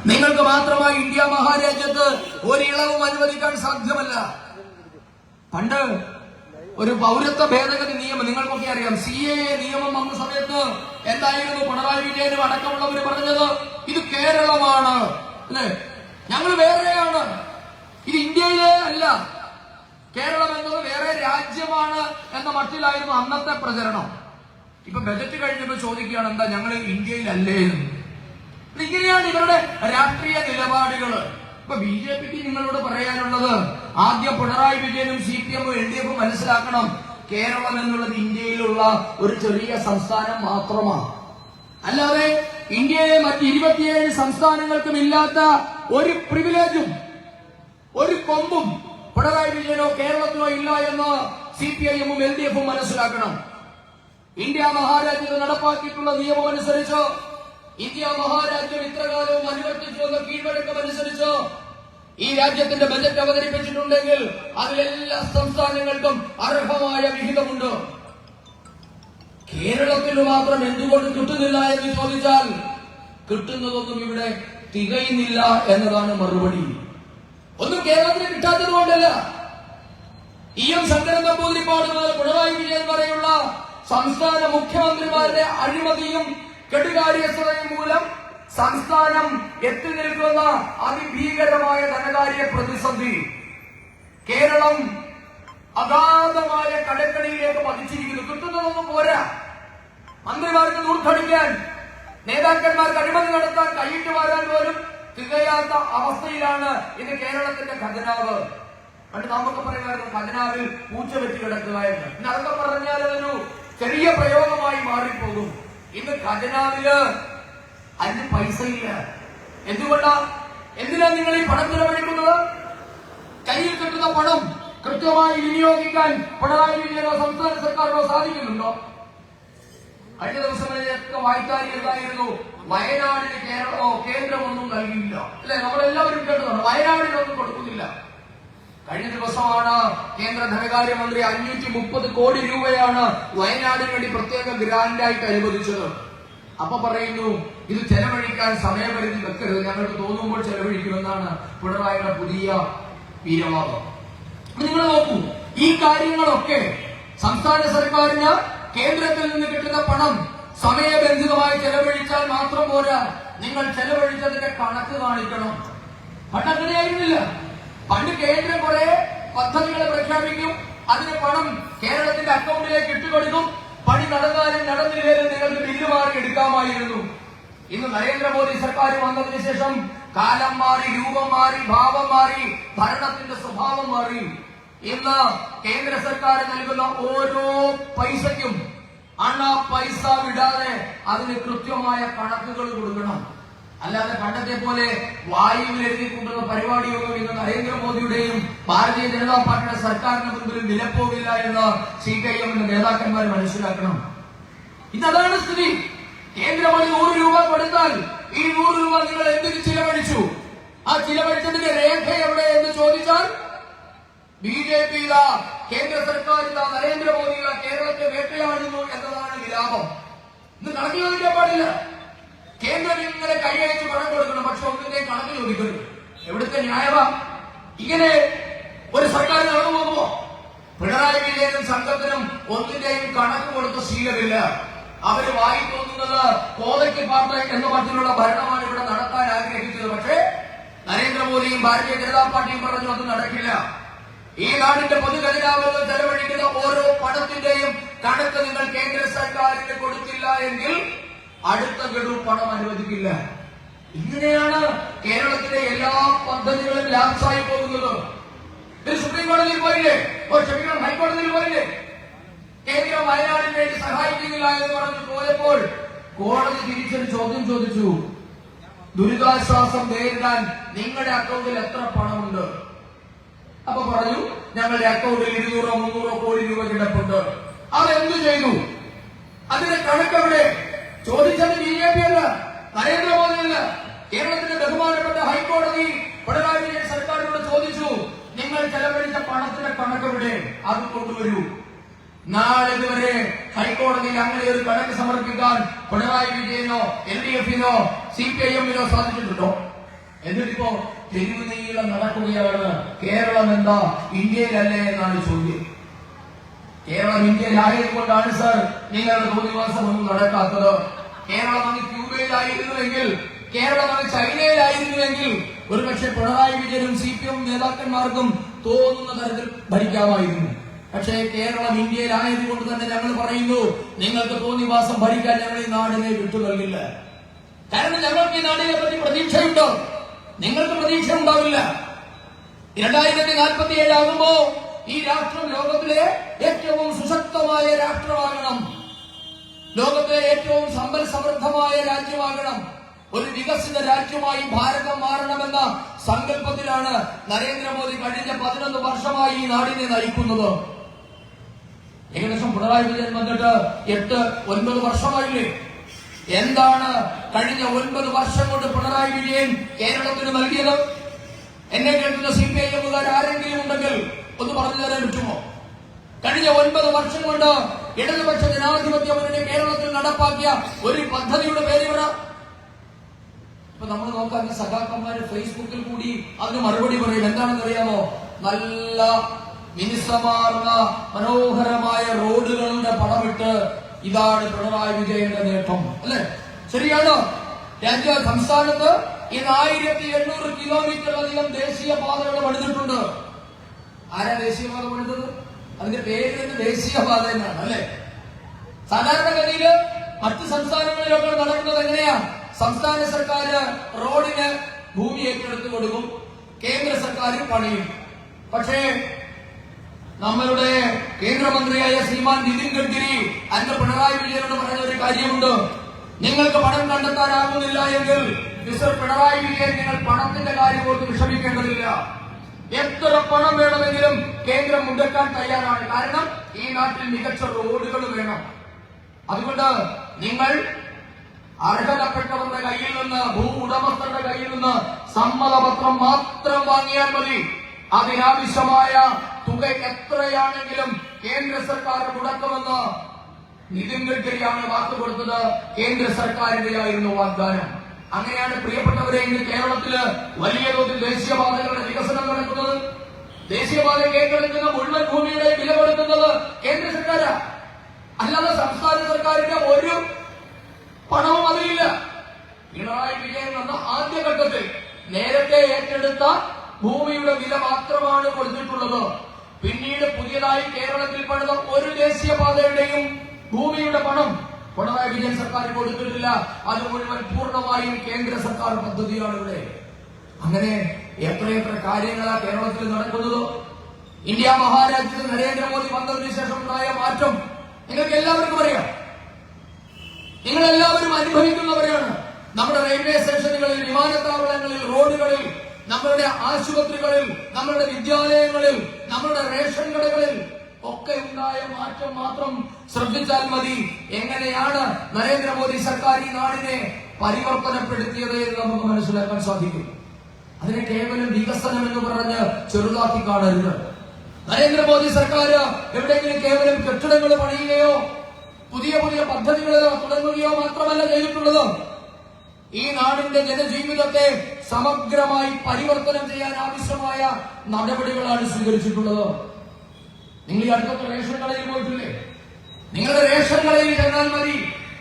നിങ്ങൾക്ക് മാത്രമായി ഇന്ത്യ മഹാരാജ്യത്ത് ഒരിളവും അനുവദിക്കാൻ സാധ്യമല്ല. പണ്ട് ഒരു പൗരത്വ ഭേദഗതി നിയമം നിങ്ങൾക്കൊക്കെ അറിയാം, CAA നിയമം വന്ന സമയത്ത് എന്തായിരുന്നു പിണറായി വിജയനും അടക്കമുള്ളവർ പറഞ്ഞത്? ഇത് കേരളമാണ്, അല്ലെ, ഞങ്ങൾ വേറെയാണ്, ഇത് ഇന്ത്യയിലെ അല്ല, കേരളം എന്നത് വേറെ രാജ്യമാണ് എന്ന മട്ടിലായിരുന്നു അന്നത്തെ പ്രചരണം. ഇപ്പൊ ബജറ്റ് കഴിഞ്ഞപ്പോ ചോദിക്കുകയാണ്, എന്താ ഞങ്ങൾ ഇന്ത്യയിലല്ലേ എന്ന്. ഇങ്ങനെയാണ് ഇവരുടെ രാഷ്ട്രീയ നിലപാടുകള്. ഇപ്പൊ BJPക്ക് നിങ്ങളോട് പറയാനുള്ളത്, ആദ്യം പിണറായി വിജയനും CPM LDF മനസ്സിലാക്കണം, കേരളം എന്നുള്ളത് ഇന്ത്യയിലുള്ള ഒരു ചെറിയ സംസ്ഥാനം മാത്രമാണ്. അല്ലാതെ ഇന്ത്യയിലെ മറ്റ് 27 സംസ്ഥാനങ്ങൾക്കും ഇല്ലാത്ത ഒരു പ്രിവിലേജും ഒരു കൊമ്പും പിണറായി വിജയനോ കേരളത്തിനോ ഇല്ല എന്ന് CPIM LDF മനസ്സിലാക്കണം. ഇന്ത്യ മഹാരാജ്യത്ത് നടപ്പാക്കിയിട്ടുള്ള നിയമം അനുസരിച്ച്, ഇന്ത്യ മഹാരാജ്യം ഇത്രകാലവും അനുവർത്തിച്ചു വന്ന കീഴ്വഴക്കം അനുസരിച്ച് ഈ രാജ്യത്തിന്റെ ബജറ്റ് അവതരിപ്പിച്ചിട്ടുണ്ടെങ്കിൽ അതിലെല്ലാ സംസ്ഥാനങ്ങൾക്കും അർഹമായ വിഹിതമുണ്ട്. കേരളത്തിന് മാത്രം എന്തുകൊണ്ട് കിട്ടുന്നില്ല എന്ന് ചോദിച്ചാൽ, കിട്ടുന്നതൊന്നും ഇവിടെ തികയുന്നില്ല എന്നതാണ് മറുപടി. ഒന്നും കേരളത്തിന് കിട്ടാത്തത് കൊണ്ടല്ല. ശങ്കരൻ നമ്പൂതിരിപ്പാട് മുതൽ പിണറായി വിജയൻ വരെയുള്ള സംസ്ഥാന മുഖ്യമന്ത്രിമാരുടെ അഴിമതിയും കെടുകാര്യസ്ഥതയും മൂലം സംസ്ഥാനം എത്തി നിൽക്കുന്ന അതിഭീകരമായ ധനകാര്യ പ്രതിസന്ധി. കേരളം അഗാധമായ കടക്കണിയിലേക്ക് പതിച്ചിരിക്കുന്നു. കിട്ടുന്നതൊന്നും പോരാ. മന്ത്രിമാർക്ക് ദൂർഘടിക്കാൻ, നേതാക്കന്മാർക്ക് അഴിമതി നടത്താൻ, കൈയിട്ട് വരാൻ പോലും തികയാത്ത അവസ്ഥയിലാണ് ഇന്ന് കേരളത്തിന്റെ ഖജനാവ്. പണ്ട് നമുക്ക് പറയുമായിരുന്നു ഖജനാവിൽ പൂച്ച വെച്ച് കിടക്കുക എന്ന്. പിന്നെ അതൊക്കെ പറഞ്ഞാൽ അതൊരു ചെറിയ പ്രയോഗമായി മാറിപ്പോകും. ഇന്ന് ഖജനാവില് അതിന് പൈസയില്ല. എന്തുകൊണ്ടാ? എന്തിനാ നിങ്ങൾ ഈ പണം ചെലവഴിക്കുന്നത്? കയ്യിൽ കിട്ടുന്ന പണം കൃത്യമായി വിനിയോഗിക്കാൻ പിണറായി വിജയനോ സംസ്ഥാന സർക്കാരിനോ സാധിക്കുന്നുണ്ടോ? കഴിഞ്ഞ ദിവസങ്ങളിലൊക്കെ വായിക്കാൻ എന്തായിരുന്നു, വയനാടിന് കേന്ദ്രമൊന്നും നൽകിയില്ല, അല്ലെ? നമ്മളെല്ലാവരും കേട്ടതാണ്, വയനാടിനൊന്നും കൊടുക്കുന്നില്ല. കഴിഞ്ഞ ദിവസമാണ് കേന്ദ്ര ധനകാര്യമന്ത്രി 530 കോടി രൂപയാണ് വയനാടിന് വേണ്ടി പ്രത്യേക ഗ്രാന്റായിട്ട് അനുവദിച്ചത്. അപ്പൊ പറയുന്നു, ഇത് ചെലവഴിക്കാൻ സമയപരിധി വെക്കരുത്, ഞങ്ങൾക്ക് തോന്നുമ്പോൾ ചെലവഴിക്കുമെന്നാണ് പിണറായിയുടെ പുതിയ വീരവാദം. നിങ്ങൾ നോക്കൂ, ഈ കാര്യങ്ങളൊക്കെ സംസ്ഥാന സർക്കാരിന് കേന്ദ്രത്തിൽ നിന്ന് കിട്ടുന്ന പണം സമയബന്ധിതമായി ചെലവഴിച്ചാൽ മാത്രം പോരാ, നിങ്ങൾ ചെലവഴിച്ചതിന്റെ കണക്ക് കാണിക്കണം. പണ്ട് അങ്ങനെയായിരുന്നില്ല. പണ്ട് കേന്ദ്രം കുറെ പദ്ധതികളെ പ്രഖ്യാപിക്കും, അതിന് പണം കേരളത്തിന്റെ അക്കൗണ്ടിലേക്ക് ഇട്ടുകൊടുക്കും, പണി നടന്നാലും നടന്നില്ലേലും നിങ്ങൾക്ക് ബില്ല് മാറി എടുക്കാമായിരുന്നു. ഇന്ന് നരേന്ദ്രമോദി സർക്കാർ വന്നതിന് ശേഷം കാലം മാറി, രൂപം മാറി, ഭാവം മാറി, ഭരണത്തിന്റെ സ്വഭാവം മാറി. ഇന്ന് കേന്ദ്ര സർക്കാർ നൽകുന്ന ഓരോ പൈസയ്ക്കും പൈസ വിടാതെ അതിന് കൃത്യമായ കണക്കുകൾ കൊടുക്കണം. അല്ലാതെ പണ്ടത്തെ പോലെ വായുവിൽ എഴുതിക്കൊണ്ടുള്ള പരിപാടിയൊന്നും ഇന്ന് നരേന്ദ്രമോദിയുടെയും ഭാരതീയ ജനതാ പാർട്ടിയുടെ സർക്കാരിന് മുൻപിൽ വിലപ്പോകില്ല എന്ന് CPIM നേതാക്കന്മാർ മനസ്സിലാക്കണം. ഇന്നതാണ് സ്ഥിതി. കേന്ദ്രമന്ത്രി 100 രൂപ കൊടുത്താൽ ഈ 100 രൂപ നിങ്ങൾ എന്തിന് ചിലവഴിച്ചു? ആ ചിലവഴിച്ചതിന്റെ രേഖ എവിടെ എന്ന് ചോദിച്ചാൽ BJP കേന്ദ്ര സർക്കാർ നരേന്ദ്രമോദി കേരളത്തെ വേട്ടയാടുന്നു എന്നതാണ് വിലാപം. ഇന്ന് കണക്ക് ചോദിക്കാൻ പാടില്ല. കേന്ദ്രം ഇങ്ങനെ കൈയഴിച്ച് പണം കൊടുക്കണം, പക്ഷെ ഒന്നിന്റെയും കണക്ക് ചോദിക്കരുത്. എവിടുത്തെ ന്യായമാ? ഇങ്ങനെ ഒരു സർക്കാർ നടന്നു പോകുമോ? പിണറായി വിജയനും സംഘത്തിനും ഒന്നിന്റെയും കണക്ക് കൊടുത്ത ശീലമില്ല. അവര് വായി തോന്നുന്നത് കോതയ്ക്ക് പാർട്ട എന്ന മട്ടിലുള്ള ഭരണമാണ് ഇവിടെ നടത്താൻ ആഗ്രഹിച്ചത്. പക്ഷേ നരേന്ദ്രമോദിയും ഭാരതീയ ജനതാ പാർട്ടിയും പറഞ്ഞു അത് നടക്കില്ല. ഈ നാടിന്റെ പൊതുഖജനാവിൽ ചെലവഴിക്കുന്ന ഓരോ പണത്തിന്റെയും കണക്ക് നിങ്ങൾ കേന്ദ്ര സർക്കാരിന് കൊടുത്തില്ല എങ്കിൽ അടുത്ത ഗഡു പണം അനുവദിക്കില്ല. ഇങ്ങനെയാണ് കേരളത്തിലെ എല്ലാ പദ്ധതികളും ലാപ്സായി പോകുന്നത്. ഇത് സുപ്രീം കോടതിയിൽ പോയില്ലേ? ക്ഷമിക്കണം, ഹൈക്കോടതിയിൽ പോയില്ലേ? കേന്ദ്രം വയനാടിന് വേണ്ടി സഹായിക്കുന്നില്ല എന്ന് പറഞ്ഞു പോയപ്പോൾ കോടതി തിരിച്ചൊരു ചോദ്യം ചോദിച്ചു, ദുരിതാശ്വാസം നേരിടാൻ നിങ്ങളുടെ അക്കൗണ്ടിൽ എത്ര പണമുണ്ട്? അപ്പൊ പറഞ്ഞു, ഞങ്ങളുടെ അക്കൗണ്ടിൽ 200-300 കോടി രൂപ കിടപ്പുണ്ട്. അതെന്തു ചെയ്തു? അതിന്റെ കണക്കെവിടെ? ചോദിച്ചത് BJP അല്ല, നരേന്ദ്രമോദി അല്ല. കേരളത്തിന്റെ ബഹുമാനപ്പെട്ട ഹൈക്കോടതി പിണറായി വിജയൻ സർക്കാരിനോട് ചോദിച്ചു, നിങ്ങൾ ചെലവഴിച്ച പണത്തിന്റെ കണക്കെവിടെ? അത് കൊണ്ടുവരൂ. നാളെ വരെ ഹൈക്കോടതിയിൽ അങ്ങനെ ഒരു കണക്ക് സമർപ്പിക്കാൻ പിണറായി വിജയനോ LDF-നോ CPIM-നോ സാധിച്ചിട്ടുണ്ടോ? എന്നിട്ടിപ്പോ തെരുവ് നീളം നടക്കുകയാണ്. കേരളം എന്താ ഇന്ത്യയിലല്ലേ എന്നാണ് ചോദ്യം. കേരളം ഇന്ത്യയിലായതുകൊണ്ടാണ് സർ നിങ്ങളുടെ തോന്നിവാസം ഒന്നും നടക്കാത്തത്. കേരളം അങ്ങ് ക്യൂബയിലായിരുന്നുവെങ്കിൽ, കേരളം അങ്ങ് ചൈനയിലായിരുന്നുവെങ്കിൽ ഒരുപക്ഷെ പിണറായി വിജയനും CPM നേതാക്കന്മാർക്കും തോന്നുന്ന തരത്തിൽ ഭരിക്കാമായിരുന്നു. പക്ഷേ കേരളം ഇന്ത്യയിലായതുകൊണ്ട് തന്നെ ഞങ്ങൾ പറയുന്നു, നിങ്ങൾക്ക് തോന്നിവാസം ഭരിക്കാൻ ഞങ്ങൾ ഈ നാടിനെ വിട്ടു നൽകില്ല. കാരണം ഞങ്ങൾക്ക് ഈ നാടിനെ പറ്റി പ്രതീക്ഷയുണ്ട്, നിങ്ങൾക്ക് പ്രതീക്ഷ ഉണ്ടാവില്ല. 2047 ആകുമ്പോ ഈ രാഷ്ട്രം ലോകത്തിലെ ഏറ്റവും സുശക്തമായ രാഷ്ട്രമാകണം, ലോകത്തിലെ ഏറ്റവും സമ്പൽ സമൃദ്ധമായ രാജ്യമാകണം, ഒരു വികസിത രാജ്യമായി ഭാരതം മാറണമെന്ന സങ്കല്പത്തിലാണ് നരേന്ദ്രമോദി കഴിഞ്ഞ 11 വർഷമായി ഈ നാടിനെ നയിക്കുന്നത്. ഏകദേശം പിണറായി വിജയൻ വന്നിട്ട് 8-9 വർഷമായില്ലേ? എന്താണ് കഴിഞ്ഞ 9 വർഷം കൊണ്ട് പിണറായി വിജയൻ കേരളത്തിന് നൽകിയത്? എന്നെ കേൾക്കുന്ന CPIM-കാർ ആരെങ്കിലും ഉണ്ടെങ്കിൽ ഒന്ന് പറഞ്ഞു തരാൻ പറ്റുമോ? കഴിഞ്ഞ 9 വർഷം കൊണ്ട് ഇടതുപക്ഷ ജനാധിപത്യ മുന്നണി കേരളത്തിൽ നടപ്പാക്കിയ ഒരു പദ്ധതിയുടെ പേര് പറ. ഇപ്പൊ നമ്മൾ നോക്കാൻ സഖാക്കന്മാര് ഫേസ്ബുക്കിൽ കൂടി അതിന് മറുപടി പറയും. എന്താണെന്ന് അറിയാമോ? നല്ല മിനുസമാർന്ന മനോഹരമായ റോഡുകളുടെ പടമിട്ട് ഇതാണ് പിണറായി വിജയന്റെ നേട്ടം, അല്ലെ? ശരിയാണോ? സംസ്ഥാനത്ത് ഇന്ന് 1800 കിലോമീറ്ററിലധികം ദേശീയപാതകൾ പണിതിട്ടുണ്ട്. ആരാ ദേശീയപാത പണിതത്? അതിന്റെ പേര് തന്നെ ദേശീയപാത എന്നാണ്, അല്ലെ? സാധാരണഗതിയിൽ മറ്റ് സംസ്ഥാനങ്ങളിലൊക്കെ നടക്കുന്നത് എങ്ങനെയാ? സംസ്ഥാന സർക്കാർ റോഡിന് ഭൂമി ഏറ്റെടുത്ത് കൊടുക്കും, കേന്ദ്ര സർക്കാർ പണിയും. പക്ഷേ നമ്മളുടെ കേന്ദ്രമന്ത്രിയായ ശ്രീമാൻ നിതിൻ ഗഡ്കരി അന്ന് പിണറായി വിജയനോട് പറയുന്ന ഒരു കാര്യമുണ്ട്. നിങ്ങൾക്ക് പണം കണ്ടെത്താനാകുന്നില്ല എങ്കിൽ മിസ്റ്റർ പിണറായി വിജയൻ, നിങ്ങൾ പണത്തിന്റെ കാര്യം ഓർത്ത് വിഷമിക്കേണ്ടതില്ല. എത്ര പണം വേണമെങ്കിലും കേന്ദ്രം മുടക്കാൻ തയ്യാറാണ്. കാരണം ഈ നാട്ടിൽ മികച്ച റോഡുകൾ വേണം. അതുകൊണ്ട് നിങ്ങൾ അർഹതപ്പെട്ടവരുടെ കയ്യിൽ നിന്ന്, ഭൂ ഉടമസ്ഥരുടെ കയ്യിൽ നിന്ന് സമ്മതപത്രം മാത്രം വാങ്ങിയാൽ മതി. അതിനാവശ്യമായ തുക എത്രയാണെങ്കിലും കേന്ദ്ര സർക്കാർ മുടക്കുമെന്ന് നിതിൻ ഗഡ്കരിയാണ് വാക്ക് കൊടുത്തത്. കേന്ദ്ര സർക്കാരിന്റെയായിരുന്നു വാഗ്ദാനം. അങ്ങനെയാണ് പ്രിയപ്പെട്ടവരെ ഇന്ന് കേരളത്തില് വലിയ തോതിൽ ദേശീയപാതകളുടെ വികസനം നടക്കുന്നത്. ദേശീയപാത ഏറ്റെടുക്കുന്ന മുഴുവൻ ഭൂമിയുടെ വില കൊടുക്കുന്നത് കേന്ദ്ര സർക്കാരാ, അല്ലാതെ സംസ്ഥാന സർക്കാരിന്റെ ഒരു പണവും അതിലില്ല. പിണറായി വിജയൻ വന്ന ആദ്യഘട്ടത്തിൽ നേരത്തെ ഏറ്റെടുത്ത ഭൂമിയുടെ വില മാത്രമാണ് കൊടുത്തിട്ടുള്ളത്. പിന്നീട് പുതിയതായി കേരളത്തിൽ പണിത ഒരു ദേശീയപാതയുടെയും ഭൂമിയുടെ പണം പിണറായി വിജയൻ സർക്കാർ കൊടുത്തിട്ടില്ല. അത് മുഴുവൻ പൂർണ്ണമായും കേന്ദ്ര സർക്കാർ പദ്ധതിയാണ് ഇവിടെ. അങ്ങനെ എത്രയെത്ര കാര്യങ്ങളാണ് കേരളത്തിൽ നടക്കുന്നത്. ഇന്ത്യ മഹാരാജ്യത്ത് നരേന്ദ്രമോദി വന്നതിന് ശേഷം ഉണ്ടായ മാറ്റം നിങ്ങൾക്ക് എല്ലാവർക്കും അറിയാം. നിങ്ങളെല്ലാവരും അനുഭവിക്കുന്നവരാണ്. നമ്മുടെ റെയിൽവേ സ്റ്റേഷനുകളിൽ, വിമാനത്താവളങ്ങളിൽ, റോഡുകളിൽ, നമ്മളുടെ ആശുപത്രികളിൽ, നമ്മളുടെ വിദ്യാലയങ്ങളിൽ, നമ്മളുടെ റേഷൻ കടകളിൽ ഒക്കെ ഉണ്ടായ മാറ്റം മാത്രം ശ്രദ്ധിച്ചാൽ മതി. എങ്ങനെയാണ് നരേന്ദ്രമോദി സർക്കാർ ഈ നാടിനെ പരിവർത്തനപ്പെടുത്തിയത് എന്ന് നമുക്ക് മനസ്സിലാക്കാൻ സാധിക്കും. അതിനെ കേവലം വികസനം എന്ന് പറഞ്ഞ് ചെറുതാക്കി കാണരുത്. നരേന്ദ്രമോദി സർക്കാർ എവിടെയെങ്കിലും കേവലം കെട്ടിടങ്ങൾ പണിയുകയോ പുതിയ പുതിയ പദ്ധതികൾ തുടങ്ങുകയോ മാത്രമല്ല ചെയ്തിട്ടുള്ളത്. ഈ നാടിന്റെ ജനജീവിതത്തെ സമഗ്രമായി പരിവർത്തനം ചെയ്യാൻ ആവശ്യമായ നടപടികളാണ് സ്വീകരിച്ചിട്ടുള്ളത്. നിങ്ങൾ ഈ അടുത്ത റേഷൻ കടയിൽ പോയിട്ടില്ലേ? നിങ്ങളുടെ റേഷൻ കടയിൽ ചെന്നാൽ മതി.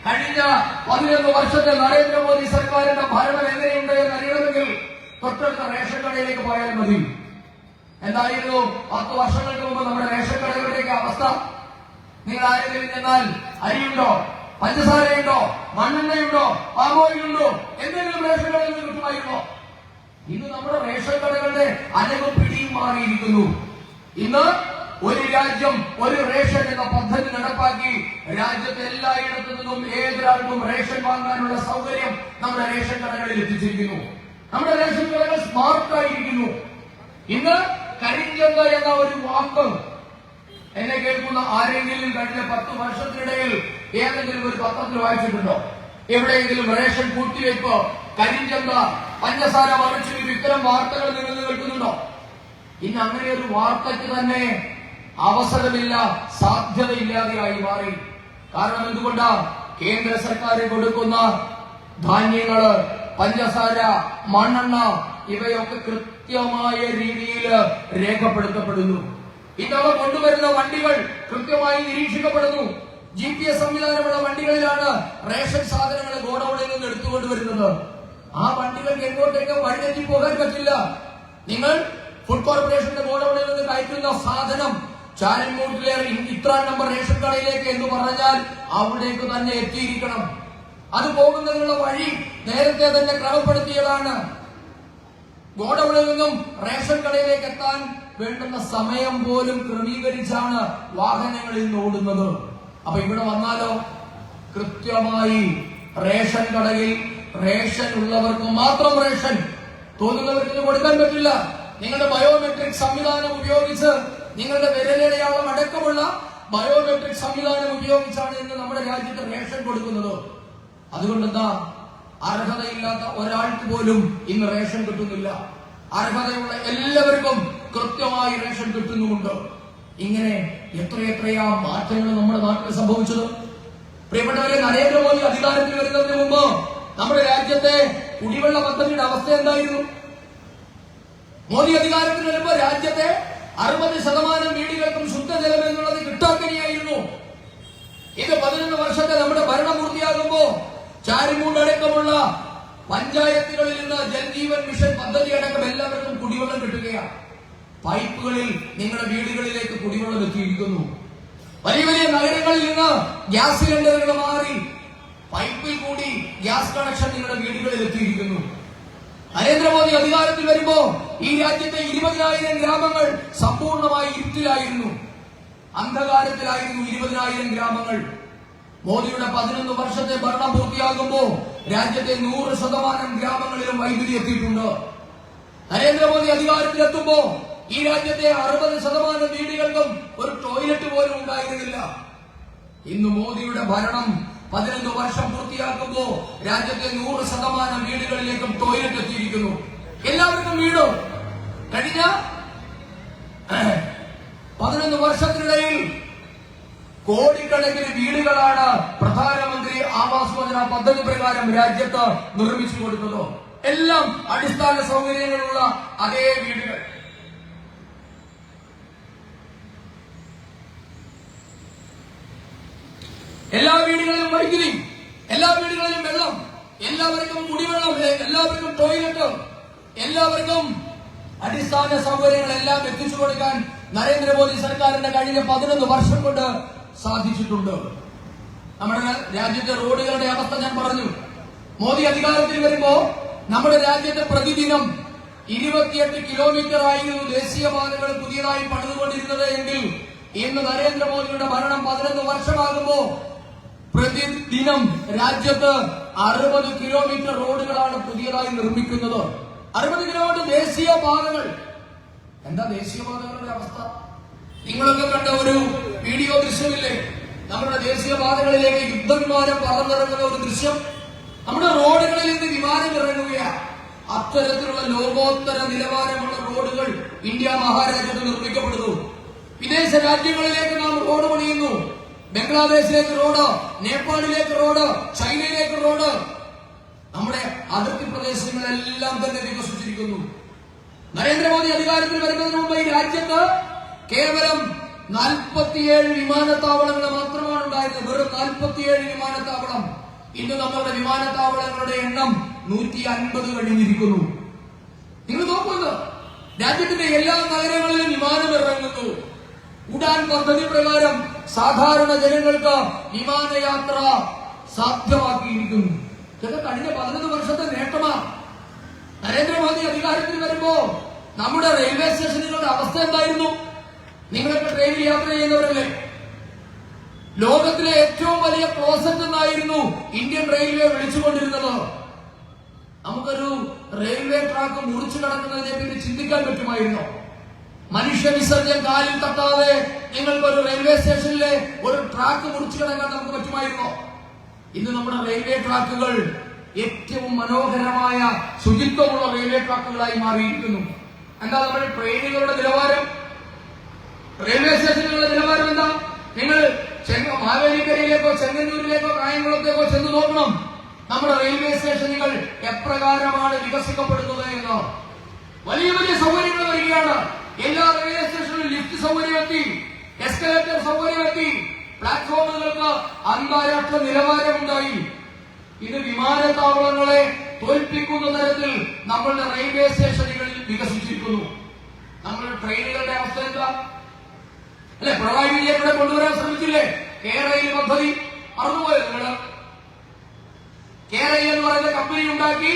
കഴിഞ്ഞ 11 വർഷത്തെ നരേന്ദ്രമോദി സർക്കാരിന്റെ ഭരണം എങ്ങനെയുണ്ട് എന്ന് അറിയണമെങ്കിൽ തൊട്ടടുത്ത റേഷൻ കടയിലേക്ക് പോയാൽ മതി. എന്തായിരുന്നു 10 വർഷങ്ങൾക്ക് മുമ്പ് നമ്മുടെ റേഷൻ കടകളുടെയൊക്കെ അവസ്ഥ? നിങ്ങൾ ആരെങ്കിലും ചെന്നാൽ അരിയുണ്ടോ, പഞ്ചസാരയുണ്ടോ, മണ്ണെണ്ണയുണ്ടോ, പാമോയിലുണ്ടോ, എന്തെങ്കിലും റേഷൻ കടയിൽ നിന്ന് കിട്ടുമായിരുന്നോ? ഇന്ന് നമ്മുടെ റേഷൻ കടകളുടെ അനവും പിടിയും മാറിയിരിക്കുന്നു. ഇന്ന് ഒരു രാജ്യം ഒരു റേഷൻ എന്ന പദ്ധതി നടപ്പാക്കി രാജ്യത്തെ എല്ലായിടത്തു നിന്നും ഏതൊരാൾക്കും റേഷൻ വാങ്ങാനുള്ള സൗകര്യം നമ്മുടെ റേഷൻ കടകളിൽ എത്തിച്ചിരിക്കുന്നു. നമ്മുടെ റേഷൻ കടകൾ സ്മാർട്ടായിരിക്കുന്നു. ഇന്ന് കരിഞ്ചന്ത എന്ന ഒരു വാക്ക് എന്നെ കേൾക്കുന്ന ആരെങ്കിലും കഴിഞ്ഞ 10 വർഷത്തിനിടയിൽ ഏതെങ്കിലും ഒരു പത്രത്തിൽ വായിച്ചിട്ടുണ്ടോ? എവിടെയെങ്കിലും റേഷൻ കൂട്ടിവയ്പ്, കരിഞ്ചന്ത, പഞ്ചസാര മറിച്ചു, ഇത്തരം വാർത്തകൾ നിങ്ങൾ കേൾക്കുന്നുണ്ടോ? ഇന്ന് അങ്ങനെ ഒരു വാർത്തയ്ക്ക് തന്നെ അവസരമില്ല, സാധ്യതയില്ലാതെയായി മാറി. കാരണം എന്തുകൊണ്ടാ? കേന്ദ്ര സർക്കാർ കൊടുക്കുന്ന ധാന്യങ്ങള് പഞ്ചസാര, മണ്ണെണ്ണ ഇവയൊക്കെ കൃത്യമായ രീതിയിൽ രേഖപ്പെടുത്തപ്പെടുന്നു. ഇതവ കൊണ്ടുവരുന്ന വണ്ടികൾ കൃത്യമായി നിരീക്ഷിക്കപ്പെടുന്നു. GPS സംവിധാനമുള്ള വണ്ടികളിലാണ് റേഷൻ സാധനങ്ങൾ ഗോഡൌണിൽ നിന്ന് എടുത്തുകൊണ്ടുവരുന്നത്. ആ വണ്ടികൾക്ക് എങ്ങോട്ടേക്ക് വഴിതെറ്റി പോകാൻ പറ്റില്ല. നിങ്ങൾ ഫുഡ് കോർപ്പറേഷന്റെ ഗോഡൌണിൽ നിന്ന് കയറ്റുന്ന സാധനം ചാരിമൂട്ടിലെ ഇത്ര നമ്പർ റേഷൻ കടയിലേക്ക് എന്ന് പറഞ്ഞാൽ അവിടേക്ക് തന്നെ എത്തിയിരിക്കണം. അത് പോകുന്നതിനുള്ള വഴി നേരത്തെ തന്നെ ക്രമപ്പെടുത്തിയതാണ്. ഗോഡൌണിൽ നിന്നും റേഷൻ കടയിലേക്ക് എത്താൻ വേണ്ടുന്ന സമയം പോലും ക്രമീകരിച്ചാണ് വാഹനങ്ങളിൽ നിന്ന് ഓടുന്നത്. അപ്പൊ ഇവിടെ വന്നാലോ കൃത്യമായി റേഷൻ കടയിൽ റേഷൻ ഉള്ളവർക്ക് മാത്രം റേഷൻ, തോന്നുന്നവർക്ക് കൊടുക്കാൻ പറ്റില്ല. നിങ്ങളുടെ ബയോമെട്രിക് സംവിധാനം ഉപയോഗിച്ച് നിങ്ങളുടെ വിരലടയാളം അടക്കമുള്ള ബയോമെട്രിക് സംവിധാനം ഉപയോഗിച്ചാണ് ഇന്ന് നമ്മുടെ രാജ്യത്ത് റേഷൻ കൊടുക്കുന്നത്. അതുകൊണ്ടെന്താ അർഹതയില്ലാത്ത ഒരാൾക്ക് പോലും ഇന്ന് റേഷൻ കിട്ടുന്നില്ല. അർഹതയുള്ള എല്ലാവർക്കും കൃത്യമായി റേഷൻ കിട്ടുന്നുമുണ്ട്. ഇങ്ങനെ എത്രയെത്രയാ മാറ്റങ്ങൾ നമ്മുടെ നാട്ടിൽ സംഭവിച്ചത്. പ്രിയപ്പെട്ടവരെ, നരേന്ദ്രമോദി അധികാരത്തിൽ വരുന്നതിന് മുമ്പ് നമ്മുടെ രാജ്യത്തെ കുടിവെള്ള പദ്ധതിയുടെ അവസ്ഥ എന്തായിരുന്നു? മോദി അധികാരത്തിൽ വരുമ്പോൾ രാജ്യത്തെ 60% വീടുകൾക്കും ശുദ്ധജലം എന്നുള്ളത് കിട്ടാക്കനിയായിരുന്നു. ഇത് 11 വർഷത്തെ നമ്മുടെ ഭരണം പൂർത്തിയാകുമ്പോ ചാരിമൂട് അടക്കമുള്ള പഞ്ചായത്തുകളിൽ നിന്ന് ജൽജീവൻ മിഷൻ പദ്ധതി അടക്കം എല്ലാവർക്കും കുടിവെള്ളം കിട്ടുകയാണ്. പൈപ്പുകളിൽ നിങ്ങളുടെ വീടുകളിലേക്ക് കുടിവെള്ളം എത്തിയിരിക്കുന്നു. വലിയ വലിയ നഗരങ്ങളിൽ നിന്ന് ഗ്യാസ് സിലിണ്ടറുകൾ മാറി പൈപ്പിൽ കൂടി ഗ്യാസ് കണക്ഷൻ നിങ്ങളുടെ വീടുകളിൽ എത്തിയിരിക്കുന്നു. നരേന്ദ്രമോദി അധികാരത്തിൽ വരുമ്പോ ഈ രാജ്യത്തെ 20,000 ഗ്രാമങ്ങൾ സമ്പൂർണമായി ഇരുട്ടിലായിരുന്നു, അന്ധകാരത്തിലായിരുന്നു 20,000 ഗ്രാമങ്ങൾ. മോദിയുടെ 11 വർഷത്തെ ഭരണം പൂർത്തിയാകുമ്പോ രാജ്യത്തെ 100% ഗ്രാമങ്ങളിലും വൈദ്യുതി എത്തിയിട്ടുണ്ട്. നരേന്ദ്രമോദി അധികാരത്തിലെത്തുമ്പോ ഈ രാജ്യത്തെ 60% വീടുകൾക്കും ഒരു ടോയ്ലറ്റ് പോലും ഉണ്ടായിരുന്നില്ല. ഇന്ന് മോദിയുടെ ഭരണം 11 വർഷം പൂർത്തിയാക്കുമ്പോ രാജ്യത്തെ 100% വീടുകളിലേക്കും ടോയ്ലറ്റ് എത്തിയിരിക്കുന്നു. എല്ലാവർക്കും വീടും. കഴിഞ്ഞ 11 വർഷത്തിനിടയിൽ കോടിക്കണക്കിന് വീടുകളാണ് പ്രധാനമന്ത്രി ആവാസ് യോജന പദ്ധതി പ്രകാരം രാജ്യത്ത് നിർമ്മിച്ചു കൊടുക്കുന്നത്. എല്ലാം അടിസ്ഥാന സൗകര്യങ്ങളുള്ള അതേ വീടുകൾ. എല്ലാ വീടുകളിലും വൈദ്യുതി, എല്ലാ വീടുകളിലും വെള്ളം, എല്ലാവർക്കും കുടിവെള്ളം, എല്ലാവർക്കും ടോയ്ലറ്റ്, എല്ലാവർക്കും അടിസ്ഥാന സൗകര്യങ്ങളെല്ലാം എത്തിച്ചു കൊടുക്കാൻ നരേന്ദ്രമോദി സർക്കാരിന്റെ കഴിഞ്ഞ 11 വർഷം കൊണ്ട് സാധിച്ചിട്ടുണ്ട്. നമ്മുടെ രാജ്യത്തെ റോഡുകളുടെ അവസ്ഥ ഞാൻ പറഞ്ഞു. മോദി അധികാരത്തിൽ വരുമ്പോ നമ്മുടെ രാജ്യത്തെ പ്രതിദിനം 28 കിലോമീറ്റർ ആയിരുന്നു ദേശീയപാതകൾ പുതിയതായി പണിതുകൊണ്ടിരുന്നത് എങ്കിൽ ഇന്ന് നരേന്ദ്രമോദിയുടെ ഭരണം 11 വർഷമാകുമ്പോ പ്രതിദിനം രാജ്യത്ത് 60 കിലോമീറ്റർ റോഡുകളാണ് പുതിയതായി നിർമ്മിക്കുന്നത്. 60 കിലോമീറ്റർ ദേശീയപാതകൾ. എന്താ ദേശീയപാതകളുടെ അവസ്ഥ? നിങ്ങളൊക്കെ കണ്ട ഒരു വീഡിയോ ദൃശ്യമില്ലേ? നമ്മുടെ ദേശീയപാതകളിലേക്ക് യുദ്ധവിമാനം പറന്നിറങ്ങുന്ന ഒരു ദൃശ്യം. നമ്മുടെ റോഡുകളിൽ നിന്ന് വിമാനം ഇറങ്ങുകയാണ്. അത്തരത്തിലുള്ള ലോകോത്തര നിലവാരമുള്ള റോഡുകൾ ഇന്ത്യ മഹാരാജ്യത്ത് നിർമ്മിക്കപ്പെടുന്നു. വിദേശ രാജ്യങ്ങളിലേക്ക് നാം റോഡ് പണിയുന്നു. ബംഗ്ലാദേശിലേക്ക് റോഡ്, നേപ്പാളിലേക്ക് റോഡ്, ചൈനയിലേക്ക് റോഡ്. നമ്മുടെ അതിർത്തി പ്രദേശങ്ങളെല്ലാം തന്നെ വികസിച്ചിരിക്കുന്നു. നരേന്ദ്രമോദി അധികാരത്തിൽ വരുന്നതിന് മുമ്പ് ഈ രാജ്യത്ത് കേവലം 47 വിമാനത്താവളങ്ങൾ മാത്രമാണ് ഉണ്ടായിരുന്നത്. വെറും 47 വിമാനത്താവളം. ഇന്ന് നമ്മളുടെ വിമാനത്താവളങ്ങളുടെ എണ്ണം 150 കഴിഞ്ഞിരിക്കുന്നു. നിങ്ങൾ നോക്കുന്നത് രാജ്യത്തിന്റെ എല്ലാ നഗരങ്ങളിലും വിമാനം ഇറങ്ങുന്നു. ഉഡാൻ പദ്ധതി പ്രകാരം സാധാരണ ജനങ്ങൾക്ക് വിമാനയാത്ര സാധ്യമാക്കിയിരിക്കുന്നു. ഇതൊക്കെ കഴിഞ്ഞ 11 വർഷത്തെ നേട്ടമാണ്. നരേന്ദ്രമോദി അധികാരത്തിൽ വരുമ്പോ നമ്മുടെ റെയിൽവേ സ്റ്റേഷനുകളുടെ അവസ്ഥ എന്തായിരുന്നു? നിങ്ങളൊക്കെ ട്രെയിനിൽ യാത്ര ചെയ്യുന്നവരല്ലേ? ലോകത്തിലെ ഏറ്റവും വലിയ ക്ലോസറ്റ് എന്നായിരുന്നു ഇന്ത്യൻ റെയിൽവേ വിളിച്ചുകൊണ്ടിരുന്നത്. നമുക്കൊരു റെയിൽവേ ട്രാക്ക് മുറിച്ചു കടക്കുന്നതിനെ പറ്റി ചിന്തിക്കാൻ പറ്റുമായിരുന്നോ? മനുഷ്യ വിസർജ്യം കാലിൽ തട്ടാതെ നിങ്ങൾക്കൊരു റെയിൽവേ സ്റ്റേഷനിലെ ഒരു ട്രാക്ക് മുറിച്ചു കടക്കാൻ നമുക്ക് പറ്റുമായിരുന്നോ? ഇന്ന് നമ്മുടെ റെയിൽവേ ട്രാക്കുകൾ ഏറ്റവും മനോഹരമായ ശുചിത്വമുള്ള റെയിൽവേ ട്രാക്കുകളായി മാറിയിരിക്കുന്നു. എന്താ നമ്മുടെ ട്രെയിനുകളുടെ നിലവാരം, റെയിൽവേ സ്റ്റേഷനുകളുടെ നിലവാരം എന്താ? നിങ്ങൾ മാവേലിക്കരയിലേക്കോ ചെങ്ങന്നൂരിലേക്കോ കായംകുളത്തേക്കോ ചെന്ന് നോക്കണം. നമ്മുടെ റെയിൽവേ സ്റ്റേഷനുകൾ എപ്രകാരമാണ് വികസിക്കപ്പെടുന്നത് എന്ന്. വലിയ വലിയ സൗകര്യങ്ങൾ വരികയാണ്. എല്ലാ റെയിൽവേ സ്റ്റേഷനിലും ലിഫ്റ്റ് സൗകര്യം എത്തി, എസ്കലേറ്റർ സൗകര്യം എത്തി, പ്ലാറ്റ്ഫോമുകൾക്ക് അന്താരാഷ്ട്ര നിലവാരമുണ്ടായി. ഇത് വിമാനത്താവളങ്ങളെ തോൽപ്പിക്കുന്ന തരത്തിൽ നമ്മളുടെ റെയിൽവേ സ്റ്റേഷനുകളിൽ വികസിച്ചിരിക്കുന്നു. നമ്മളുടെ ട്രെയിനുകളുടെ അവസ്ഥ എന്താ? അല്ലെ, പിണറായി വിജയൻ ഇവിടെ കൊണ്ടുവരാൻ ശ്രമിച്ചില്ലേ കേരയിൽ പദ്ധതി? മറന്നുപോയത് നിങ്ങള്? കേരയിൽ എന്ന് പറയുന്ന കമ്പനി ഉണ്ടാക്കി,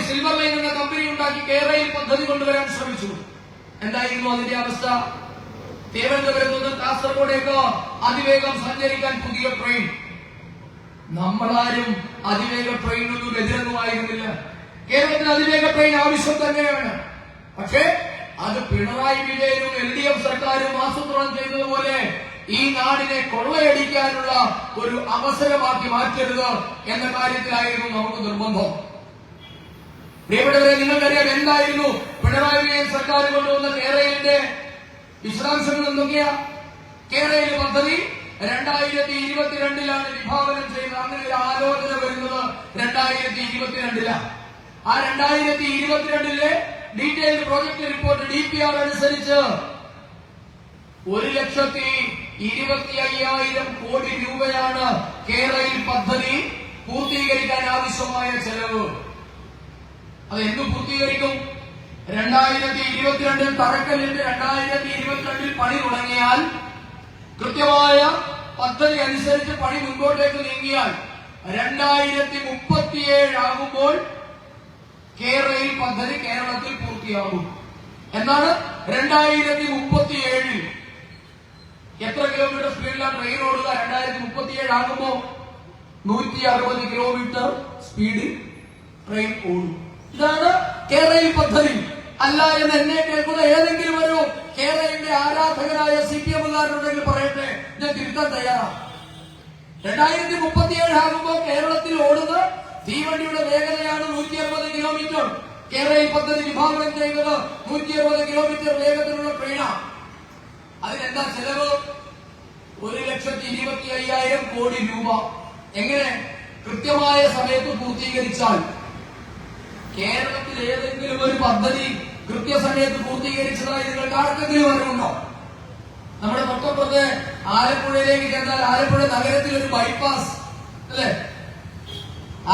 സിൽവർ ലൈൻ എന്ന കമ്പനി ഉണ്ടാക്കി കേരയിൽ പദ്ധതി കൊണ്ടുവരാൻ ശ്രമിച്ചു. എന്തായിരുന്നു അതിന്റെ അവസ്ഥ? തിരുവനന്തപുരത്ത് നിന്ന് കാസർഗോഡേക്ക് അതിവേഗം സഞ്ചരിക്കാൻ പുതിയ ട്രെയിൻ. നമ്മളാരും അതിവേഗ ട്രെയിനൊന്നും എതിരൊന്നുമായിരുന്നില്ല. കേരളത്തിന് അതിവേഗ ട്രെയിൻ ആവശ്യം തന്നെയാണ്. പക്ഷേ അത് പിണറായി വിജയനും LDF സർക്കാരും ആസൂത്രണം ചെയ്തതുപോലെ ഈ നാടിനെ കൊള്ളയടിക്കാനുള്ള ഒരു അവസരമാക്കി മാറ്റരുത് എന്ന കാര്യത്തിലായിരുന്നു നമുക്ക് നിർബന്ധം. പ്രിയപ്പെട്ടവരെ, നിങ്ങൾക്കറിയാം എന്തായിരുന്നു പിണറായി വിജയൻ സർക്കാർ കൊണ്ടുവന്ന കേരളത്തിന്റെ വിശദാംശങ്ങൾ എന്തൊക്കെയാ? കേരള പദ്ധതി 2022 വിഭാവനം ചെയ്തത്. അങ്ങനെ ഒരു ആലോചന വരുന്നത് 2022 ആ 2022 ഡീറ്റെയിൽഡ് പ്രോജക്ട് റിപ്പോർട്ട് DPR അനുസരിച്ച് 1,25,000 കോടി രൂപയാണ് കേരളയിൽ പദ്ധതി പൂർത്തീകരിക്കാൻ ആവശ്യമായ ചെലവ്. അത് എന്ന് പൂർത്തീകരിക്കും? 2022 തറക്കല്ലിട്ട് 2022 പണി തുടങ്ങിയാൽ, കൃത്യമായ പദ്ധതി അനുസരിച്ച് പണി മുൻപോട്ടേക്ക് നീങ്ങിയാൽ 2037 ആകുമ്പോൾ കേരളയിൽ പദ്ധതി കേരളത്തിൽ പൂർത്തിയാകും എന്നാണ്. 2037 എത്ര കിലോമീറ്റർ സ്പീഡിലാണ് ട്രെയിൻ ഓടുക? 2037 ആകുമ്പോ 160 കിലോമീറ്റർ സ്പീഡിൽ ട്രെയിൻ ഓടും. ഇതാണ് കേരളയിൽ പദ്ധതി. അല്ല എന്ന് എന്നെ കേൾക്കുന്ന ഏതെങ്കിലും ഒരു കേരളയുടെ ആരാധകരായ CPM-കാരുണ്ടെങ്കിൽ പറയട്ടെ, ഞാൻ തിരുത്താൻ തയ്യാറാണ്. 2037 ആകുമ്പോൾ കേരളത്തിൽ ഓടുന്ന തീവണ്ടിയുടെ വേഗതയാണ് 160 കിലോമീറ്റർ. കേരളയിൽ പദ്ധതി വിഭാവനം ചെയ്യുന്നത് 160 കിലോമീറ്റർ വേഗത്തിലുള്ള ട്രെയിനാണ്. അതിനെന്താ ചെലവ്? 1,25,000 കോടി രൂപ. എങ്ങനെ? കൃത്യമായ സമയത്ത് പൂർത്തീകരിച്ചാൽ. കേരളത്തിൽ ഏതെങ്കിലും ഒരു പദ്ധതി കൃത്യസമയത്ത് പൂർത്തീകരിച്ചതായി നിങ്ങൾക്ക് ആർക്കെങ്കിലും അറിവുണ്ടോ? നമ്മുടെ തൊട്ടപ്പുറത്ത് ആലപ്പുഴയിലേക്ക് ചെന്നാൽ ആലപ്പുഴ നഗരത്തിൽ ഒരു ബൈപ്പാസ്, അല്ലെ?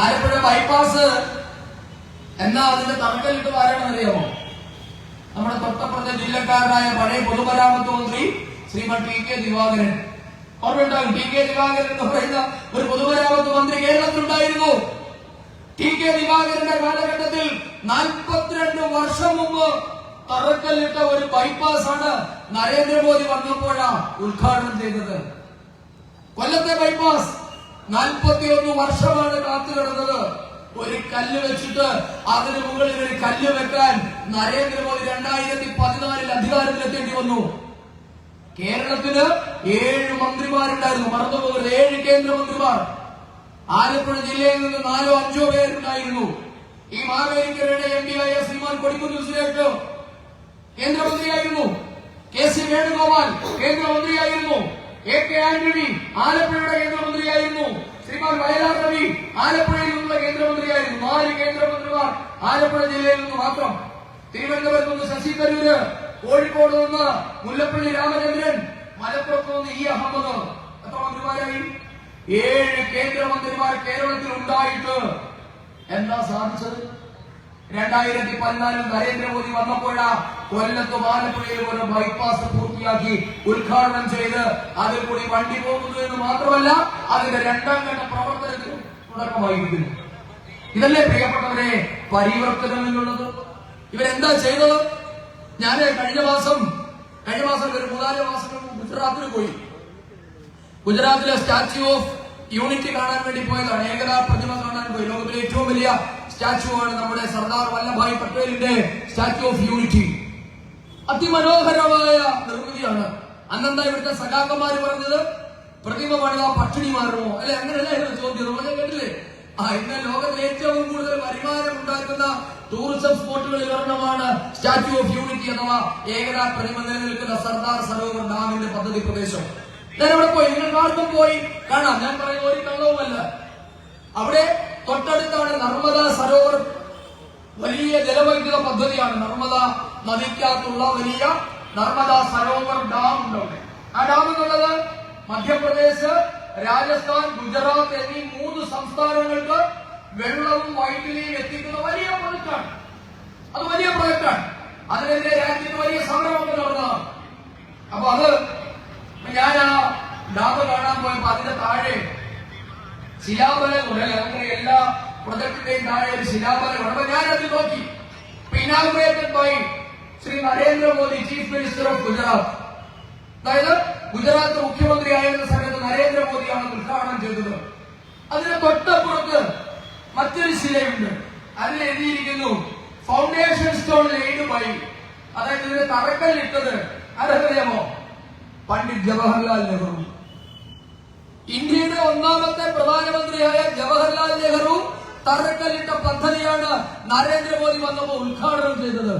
ആലപ്പുഴ ബൈപ്പാസ് എന്നാ അതിന്റെ തറക്കല്ലിട്ട് ആരാണെന്നറിയാമോ? നമ്മുടെ തൊട്ടപ്പുറത്തെ ജില്ലക്കാരനായ പഴയ പൊതുമരാമത്ത് മന്ത്രി ശ്രീമൻ TK ദിവാകരൻ. ഓർമ്മയുണ്ടാകും. TK ദിവാകരൻ എന്ന് പറയുന്ന ഒരു പൊതുമരാമത്ത് മന്ത്രി കേരളത്തിലുണ്ടായിരുന്നു. TK ദിവാകരന്റെ കാലഘട്ടത്തിൽ 42 വർഷം മുമ്പ് തറക്കല്ലിട്ട ഒരു ബൈപ്പാസ് ആണ് നരേന്ദ്രമോദി വന്നപ്പോഴാണ് ഉദ്ഘാടനം ചെയ്തത്. കൊല്ലത്തെ ബൈപ്പാസ് 41 വർഷമാണ് കാത്തു കിടന്നത്. ഒരു കല്ല് വെച്ചിട്ട് അതിന് മുകളിൽ ഒരു കല്ല് വെക്കാൻ നരേന്ദ്രമോദി 2014 അധികാരത്തിലെത്തേണ്ടി വന്നു. കേരളത്തിന് 7 മന്ത്രിമാരുണ്ടായിരുന്നു. മറന്നുപോകരുത്, 7 കേന്ദ്രമന്ത്രിമാർ. ആലപ്പുഴ ജില്ലയിൽ നിന്ന് 4 or 5 പേരുണ്ടായിരുന്നു. ഈ മാവേലിക്കരയുടെ MP ആയ ശ്രീമാൻ കൊടിക്കുന്നിൽ സുരേഷ് കേന്ദ്രമന്ത്രിയായിരുന്നു. KC വേണുഗോപാൽ കേന്ദ്രമന്ത്രിയായിരുന്നു. AK ആന്റണി ആലപ്പുഴയുടെ കേന്ദ്രമന്ത്രിയായിരുന്നു. ശ്രീമാൻ വയലാർ രവി ആലപ്പുഴയിൽ നിന്നുള്ള കേന്ദ്രമന്ത്രിയായിരുന്നു. 4 കേന്ദ്രമന്ത്രിമാർ ആലപ്പുഴ ജില്ലയിൽ നിന്ന് മാത്രം. തിരുവനന്തപുരത്ത് നിന്ന് ശശി തരൂര്, കോഴിക്കോട് നിന്ന് മുല്ലപ്പള്ളി രാമചന്ദ്രൻ, മലപ്പുറത്ത് നിന്ന് E അഹമ്മദ്. എത്ര മന്ത്രിമാരായി? 7 കേന്ദ്രമന്ത്രിമാർ കേരളത്തിൽ ഉണ്ടായിട്ട് എന്താ സാധിച്ചത്? 2014 നരേന്ദ്രമോദി വന്നപ്പോഴാ കൊല്ലത്തും ആലപ്പുഴയിലും ഒരു ബൈപ്പാസ് പൂർത്തിയാക്കി ഉദ്ഘാടനം ചെയ്ത് അതിൽ കൂടി വണ്ടി പോകുന്നു എന്ന് മാത്രമല്ല അതിന്റെ 2ാം ഘട്ട പ്രവർത്തനത്തിനും തുടക്കമായിരിക്കുന്നു. ഇതല്ലേ പ്രിയപ്പെട്ടവരെ പരിവർത്തനം എന്നുള്ളത്? ഇവരെന്താ ചെയ്തത്? ഞാൻ കഴിഞ്ഞ മാസം ഒരു 3-4 മാസം ഗുജറാത്തിൽ പോയി. ഗുജറാത്തിലെ സ്റ്റാച്യു ഓഫ് യൂണിറ്റി കാണാൻ വേണ്ടി പോയതാണ്. ഏകതാ പ്രതിമ കാണാൻ പോയി. ലോകത്തിലെ ഏറ്റവും വലിയ സ്റ്റാച്യു ആണ് നമ്മുടെ സർദാർ വല്ലഭായ് പട്ടേലിന്റെ സ്റ്റാച്യു ഓഫ് യൂണിറ്റി. അതിമനോഹരമായ നിർമ്മിതിയാണ്. അന്നെന്താ ഇവിടുത്തെ സഖാക്കന്മാര് പറഞ്ഞത്? പ്രതിമ പണിത പട്ടിണി മാറുമോ? അല്ലെ, അങ്ങനെയല്ലായിരുന്നു ചോദ്യം. നമ്മൾ കേട്ടില്ലേ? ഇന്ന് ലോകത്തിലെ ഏറ്റവും കൂടുതൽ വരുമാനം ഉണ്ടാക്കുന്ന ടൂറിസം സ്പോട്ടുകളിൽ ഒരെണ്ണമാണ് സ്റ്റാച്യു ഓഫ് യൂണിറ്റി അഥവാ ഏകതാ പ്രതിമ നിലനിൽക്കുന്ന സർദാർ സരോവർ ഡാമിന്റെ പദ്ധതി പ്രദേശം. ഞാൻ അവിടെ പോയി. നിങ്ങൾക്ക് ആർക്കും പോയി കാണാം. ഞാൻ പറയുന്ന ഒരു കള്ളവുമല്ല. അവിടെ തൊട്ടടുത്താണ് നർമ്മദ സരോവർ. വലിയ ജലവൈദ്യുത പദ്ധതിയാണ്. നർമ്മദ നദിക്കകത്തുള്ള വലിയ നർമ്മദ സരോവർ ഡാം ഉണ്ട് അവിടെ. ആ ഡാം എന്നുള്ളത് മധ്യപ്രദേശ്, രാജസ്ഥാൻ, ഗുജറാത്ത് എന്നീ 3 സംസ്ഥാനങ്ങൾക്ക് വെള്ളവും വൈദ്യുതിയും എത്തിക്കുന്ന വലിയ പ്രൊജക്റ്റാണ്. അത് വലിയ പ്രൊജക്റ്റാണ്. അതിനെതിരെ രാജ്യത്ത് വലിയ സമരമൊക്കെ നടന്നതാണ്. അപ്പൊ അത് ഞാൻ ആ ഡാം കാണാൻ പോയപ്പോ അതിന്റെ താഴെ ശിലാഫലം അങ്ങനെ എല്ലാ പ്രൊജക്ടിന്റെയും താഴെ ഒരു ശിലാഫലം. അപ്പൊ ഞാൻ അത് നോക്കി. Inaugurated by Shri Narendra Modi, chief minister of Gujarat. അതായത് ഗുജറാത്ത് മുഖ്യമന്ത്രി ആയിരുന്ന സമയത്ത് നരേന്ദ്രമോദിയാണ് ഉദ്ഘാടനം ചെയ്തത്. അതിന് തൊട്ടപ്പുറത്ത് മറ്റൊരു ശിലയുണ്ട്. അതിൽ എഴുതിയിരിക്കുന്നു ഫൗണ്ടേഷൻ സ്റ്റോൺ ലെയ്ഡ് ബൈ. അതായത് ഇതിന് തറക്കല്ലിട്ടത് ആരറിയാമോ? പണ്ഡിറ്റ് ജവഹർലാൽ നെഹ്റു. ഇന്ത്യയുടെ 1ാമത്തെ പ്രധാനമന്ത്രിയായ ജവഹർലാൽ നെഹ്റു തറക്കല്ലിട്ട പദ്ധതിയാണ് നരേന്ദ്രമോദി വന്നപ്പോൾ ഉദ്ഘാടനം ചെയ്തത്.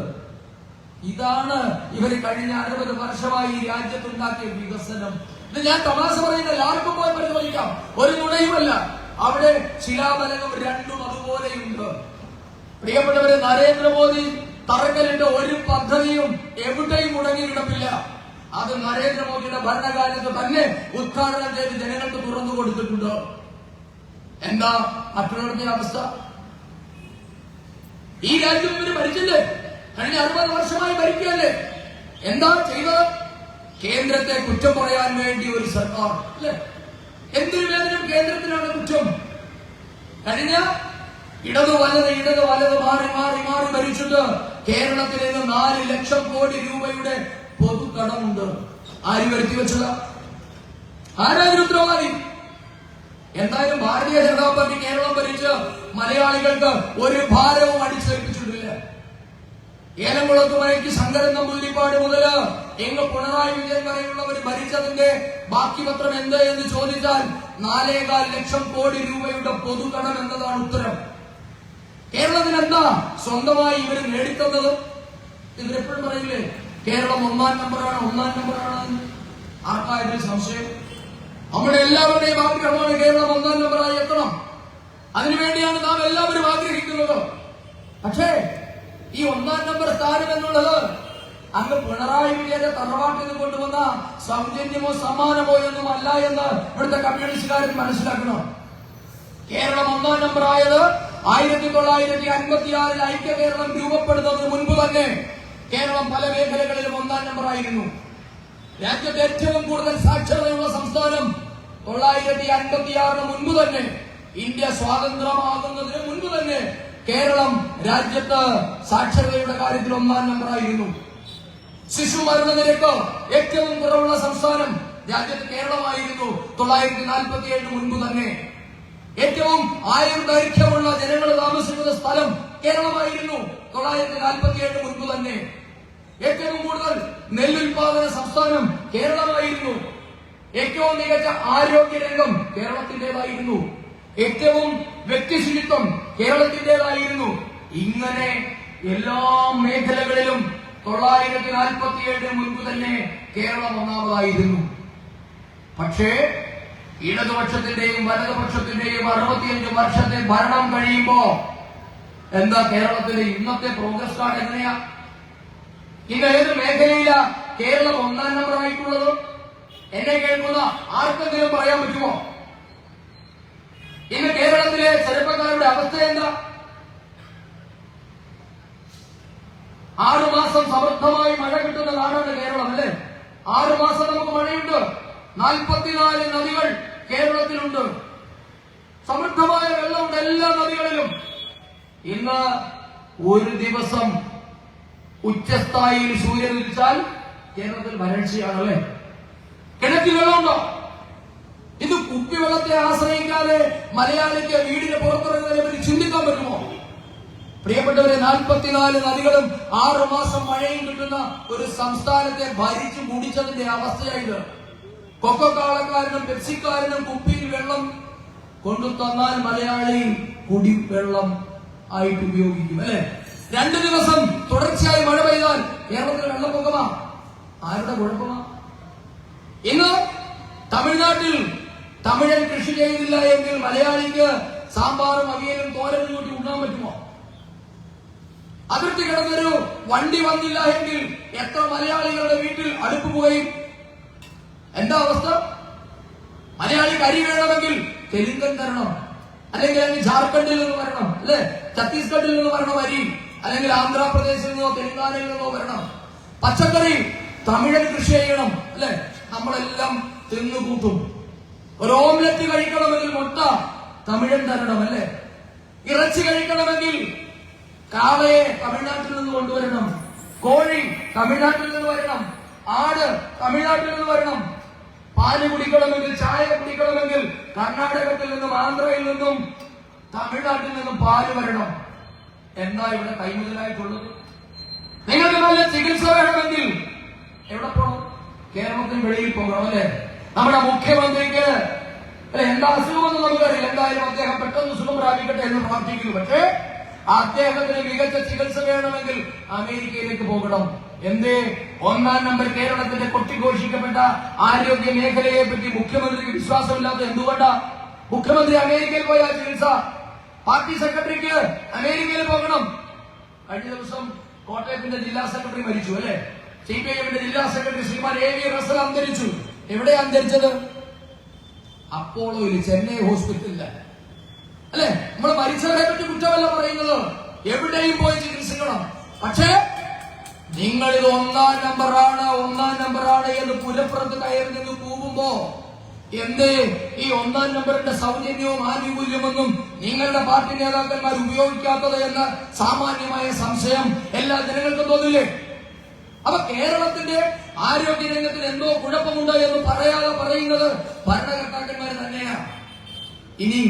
ഇതാണ് ഇവർ കഴിഞ്ഞ 60 വർഷമായി ഈ രാജ്യത്തുണ്ടാക്കിയ വികസനം. ഇത് ഞാൻ തമാശ പറയുന്നില്ല, ആർക്കും പോയി പരിശോധിക്കാം, ഒരു നുണയുമല്ല. അവിടെ ശിലാഫലകം 2ഉം അതുപോലെയുണ്ട്. പ്രിയപ്പെട്ടവരെ, നരേന്ദ്രമോദി തറക്കല്ലിട്ട ഒരു പദ്ധതിയും എവിടെയും മുടങ്ങി കിടപ്പില്ല. അത് നരേന്ദ്രമോദിയുടെ ഭരണകാലത്ത് തന്നെ ഉദ്ഘാടനം ചെയ്ത് ജനങ്ങൾക്ക് തുറന്നു കൊടുത്തിട്ടുണ്ട്. എന്താ മറ്റുള്ളവരുടെ അവസ്ഥ? ഈ രാജ്യം ഇവര് ഭരിച്ചില്ലേ? കഴിഞ്ഞ 60 വർഷമായി ഭരിക്കുകയല്ലേ? എന്താ ചെയ്തത്? കേന്ദ്രത്തെ കുറ്റം പറയാൻ വേണ്ടി ഒരു സർക്കാർ, അല്ലെ? എന്തിനു വേദനം കേന്ദ്രത്തിനാണ് കുറ്റം? കഴിഞ്ഞ ഇടത് വലത് മാറി ഭരിച്ചിട്ട് കേരളത്തിൽ നിന്ന് 4 ലക്ഷം കോടി രൂപയുടെ പൊതുകടമുണ്ട്. ആര് വരുത്തി വെച്ചത്? ആരായിരുന്നു ഉത്തരവാദി? എന്തായാലും ഭാരതീയ ജനതാ പാർട്ടി കേരളം ഭരിച്ച് മലയാളികൾക്ക് ഒരു ഭാരവും അടിച്ചേൽപ്പിച്ചിട്ടില്ല. ഏലംകുളത്ത് മഴയ്ക്ക് ശങ്കരൻ നമ്പൂതിരിപ്പാട് മുതല് എങ്ങ് പിണറായി വിജയൻ വരെയുള്ളവർ ഭരിച്ചതിന്റെ ബാക്കി പത്രം എന്ത് എന്ന് ചോദിച്ചാൽ 4.25 ലക്ഷം കോടി രൂപയുടെ പൊതുകടം എന്നതാണ് ഉത്തരം. കേരളത്തിന് എന്താ സ്വന്തമായി ഇവര് നേടിത്തന്നത്? ഇവരെപ്പോഴും പറയില്ലേ കേരളം 1ാം നമ്പറാണ്. ആർക്കായതിൽ സംശയം? നമ്മുടെ എല്ലാവരുടെയും ആഗ്രഹമാണ് കേരളം 1ാം നമ്പറായി എത്തണം. അതിനുവേണ്ടിയാണ് നാം എല്ലാവരും ആഗ്രഹിക്കുന്നത്. പക്ഷേ ഈ 1ാം നമ്പർ സ്ഥാനം എന്നുള്ളത് അങ്ങ് പിണറായി വിജയന്റെ തറവാട്ടിൽ നിന്ന് കൊണ്ടുവന്ന സൗജന്യമോ സമ്മാനമോ ഒന്നും അല്ല എന്ന് ഇവിടുത്തെ കമ്മ്യൂണിസ്റ്റുകാരൻ മനസ്സിലാക്കണം. കേരളം 1ാം നമ്പർ ആയത് 1956 ഐക്യ കേരളം രൂപപ്പെടുന്നതിന് മുൻപ് തന്നെ കേരളം പല മേഖലകളിലും 1ാം നമ്പർ ആയിരുന്നു. രാജ്യത്തെ ഏറ്റവും കൂടുതൽ സാക്ഷരതയുള്ള സംസ്ഥാനം 1956 മുൻപ് തന്നെ, ഇന്ത്യ സ്വാതന്ത്ര്യമാകുന്നതിന് മുൻപ് തന്നെ കേരളം രാജ്യത്ത് സാക്ഷരതയുടെ കാര്യത്തിൽ 1ാം നമ്പറായിരുന്നു. ശിശു മരണനിരക്ക് ഏറ്റവും കുറവുള്ള സംസ്ഥാനം രാജ്യത്ത് കേരളമായിരുന്നു 1947 മുൻപ് തന്നെ. ഏറ്റവും ആയുർദൈർഘ്യമുള്ള ജനങ്ങൾ താമസിക്കുന്ന സ്ഥലം കേരളമായിരുന്നു 1947 മുൻപ് തന്നെ. ഏറ്റവും കൂടുതൽ നെല്ലുൽപാദന സംസ്ഥാനം കേരളമായിരുന്നു. ഏറ്റവും മികച്ച ആരോഗ്യരംഗം കേരളത്തിന്റേതായിരുന്നു. ഏറ്റവും വ്യക്തിശുചിത്വം കേരളത്തിന്റേതായിരുന്നു. ഇങ്ങനെ എല്ലാ മേഖലകളിലും 1947 മുൻപ് തന്നെ കേരളം 1ാമതായിരുന്നു. പക്ഷേ ഇടതുപക്ഷത്തിന്റെയും വലതുപക്ഷത്തിന്റെയും 65 വർഷത്തെ ഭരണം കഴിയുമ്പോ എന്താ കേരളത്തിലെ ഇന്നത്തെ പ്രോഗ്രസ് കാർഡ് എങ്ങനെയാ? ഇന്ന് ഏത് മേഖലയിലാ കേരളം 1ാം നമ്പർ ആയിട്ടുള്ളത്? എന്നെ കേൾക്കുന്ന ആർക്കെങ്കിലും പറയാൻ പറ്റുമോ? ഇന്ന് കേരളത്തിലെ ചെറുപ്പക്കാരുടെ അവസ്ഥ എന്താ? 6 മാസം സമൃദ്ധമായി മഴ കിട്ടുന്ന നാടാണ് കേരളം, അല്ലേ? 6 മാസം നമുക്ക് മഴയുണ്ട്. 44 നദികൾ കേരളത്തിലുണ്ട്. സമൃദ്ധമായ വെള്ളമുണ്ട് എല്ലാ നദികളിലും. ഇന്ന് ഒരു ദിവസം ഉച്ചസ്ഥായിയിൽ സൂര്യൻ ഉദിച്ചാൽ കേരളത്തിൽ വരൾച്ചയാണല്ലേ? കിണറ്റിൽ വെള്ളമുണ്ടോ? ഇത് കുപ്പിവെള്ളത്തെ ആശ്രയിക്കാതെ മലയാളിക്ക് വീടിന് പുറത്തിറങ്ങുന്നതിനെ പറ്റി ചിന്തിക്കാൻ പറ്റുമോ? പ്രിയപ്പെട്ടവരെ, 44 നദികളും 6 മാസം മഴയും കിട്ടുന്ന ഒരു സംസ്ഥാനത്തെ ഭരിച്ചു മുടിച്ചതിന്റെ അവസ്ഥയായത്. കൊക്കോക്കാളക്കാരനും പെപ്സിക്കാരനും കുപ്പിയിൽ വെള്ളം കൊണ്ടു തന്നാൽ മലയാളി കുടിവെള്ളം ആയിട്ട് ഉപയോഗിക്കും, അല്ലെ? 2 ദിവസം തുടർച്ചയായി മഴ പെയ്താൽ കേരളത്തിൽ വെള്ളപ്പൊക്കമാ. ആരുടെ കുഴപ്പമാ? ഇന്ന് തമിഴ്നാട്ടിൽ തമിഴൻ കൃഷി ചെയ്തില്ല എങ്കിൽ മലയാളിക്ക് സാമ്പാറും അവിയലും തോരനും കൂട്ടി ഉണ്ണാൻ പറ്റുമോ? അതിർത്തി കിടന്നൊരു വണ്ടി വന്നില്ല എങ്കിൽ എത്ര മലയാളികളുടെ വീട്ടിൽ അടുപ്പ് പോയി? എന്താ അവസ്ഥ? മലയാളിക്ക് അരി വേണമെങ്കിൽ തെലുങ്കൻ തരണം, അല്ലെങ്കിൽ ജാർഖണ്ഡിൽ നിന്ന് വരണം, അല്ലെ ഛത്തീസ്ഗഡിൽ നിന്ന് വരണം അരി, അല്ലെങ്കിൽ ആന്ധ്രാപ്രദേശിൽ നിന്നോ തെലങ്കാനയിൽ നിന്നോ വരണം. പച്ചക്കറി തമിഴൻ കൃഷി ചെയ്യണം, അല്ലെ നമ്മളെല്ലാം തിന്നുകൂട്ടും. ഒരു ഓംലെറ്റ് കഴിക്കണമെങ്കിൽ മുട്ട തമിഴൻ തരണം, അല്ലെ ഇറച്ചി കഴിക്കണമെങ്കിൽ കാളയെ തമിഴ്നാട്ടിൽ നിന്ന് കൊണ്ടുവരണം, കോഴി തമിഴ്നാട്ടിൽ നിന്ന് വരണം, ആട് തമിഴ്നാട്ടിൽ നിന്ന് വരണം. പാല് കുടിക്കണമെങ്കിൽ ചായ കുടിക്കണമെങ്കിൽ കർണാടകത്തിൽ നിന്നും ആന്ധ്രയിൽ നിന്നും തമിഴ്നാട്ടിൽ നിന്നും പാല് വരണം. എന്താ ഇവിടെ കൈമുതലായിട്ടുള്ളത്? നിങ്ങൾക്ക് നല്ല ചികിത്സ വേണമെങ്കിൽ എവിടെ പോകണം? കേരളത്തിന് വെളിയിൽ പോകണം, അല്ലെ? നമ്മുടെ മുഖ്യമന്ത്രിക്ക് എന്താ അസുഖമെന്ന് നമുക്കറിയില്ല. എന്തായാലും അദ്ദേഹം പെട്ടെന്ന് സുഖം പ്രാപിക്കട്ടെ എന്ന് പ്രാർത്ഥിക്കുന്നു. പക്ഷേ അദ്ദേഹത്തിന് മികച്ച ചികിത്സ വേണമെങ്കിൽ അമേരിക്കയിലേക്ക് പോകണം. എന്തേ? 1-ാം നമ്പർ കേരളത്തിന്റെ കൊട്ടിഘോഷിക്കപ്പെട്ട ആരോഗ്യ മേഖലയെ പറ്റി മുഖ്യമന്ത്രിക്ക് വിശ്വാസമില്ലാത്ത എന്തുകൊണ്ടാ? മുഖ്യമന്ത്രി അമേരിക്കയിൽ പോയ ചികിത്സ, പാർട്ടി സെക്രട്ടറിക്ക് അമേരിക്കയിൽ പോകണം. കഴിഞ്ഞ ദിവസം കോട്ടയത്തിന്റെ ജില്ലാ സെക്രട്ടറി മരിച്ചു, അല്ലെ? CPIMന്റെ ജില്ലാ സെക്രട്ടറി ശ്രീമാൻ AV റസൽ അന്തരിച്ചു. എവിടെയാ അന്തരിച്ചത്? അപ്പോളോയിൽ, ചെന്നൈ ഹോസ്പിറ്റലില്, അല്ലെ? നമ്മൾ മരിച്ചവരെ പറ്റി കുറ്റമല്ല പറയുന്നത്, എവിടെയും പോയി ചികിത്സിക്കണം. പക്ഷേ നിങ്ങളിത് 1-ാം നമ്പറാണ് എന്ന് പുലപ്പുറത്ത് കയറി നിന്ന് കൂവുമ്പോ എന്തേ ഈ 1-ാം നമ്പറിന്റെ സൗജന്യവും ആനുകൂല്യമൊന്നും നിങ്ങളുടെ പാർട്ടി നേതാക്കന്മാർ ഉപയോഗിക്കാത്തത് എന്ന സാമാന്യമായ സംശയം എല്ലാ ജനങ്ങൾക്കും തോന്നില്ലേ? അപ്പൊ കേരളത്തിന്റെ ആരോഗ്യ രംഗത്തിന് എന്തോ കുഴപ്പമുണ്ടോ എന്ന് പറയാതെ പറയുന്നത് ഭരണകർത്താക്കന്മാർ തന്നെയാണ്. ഇനി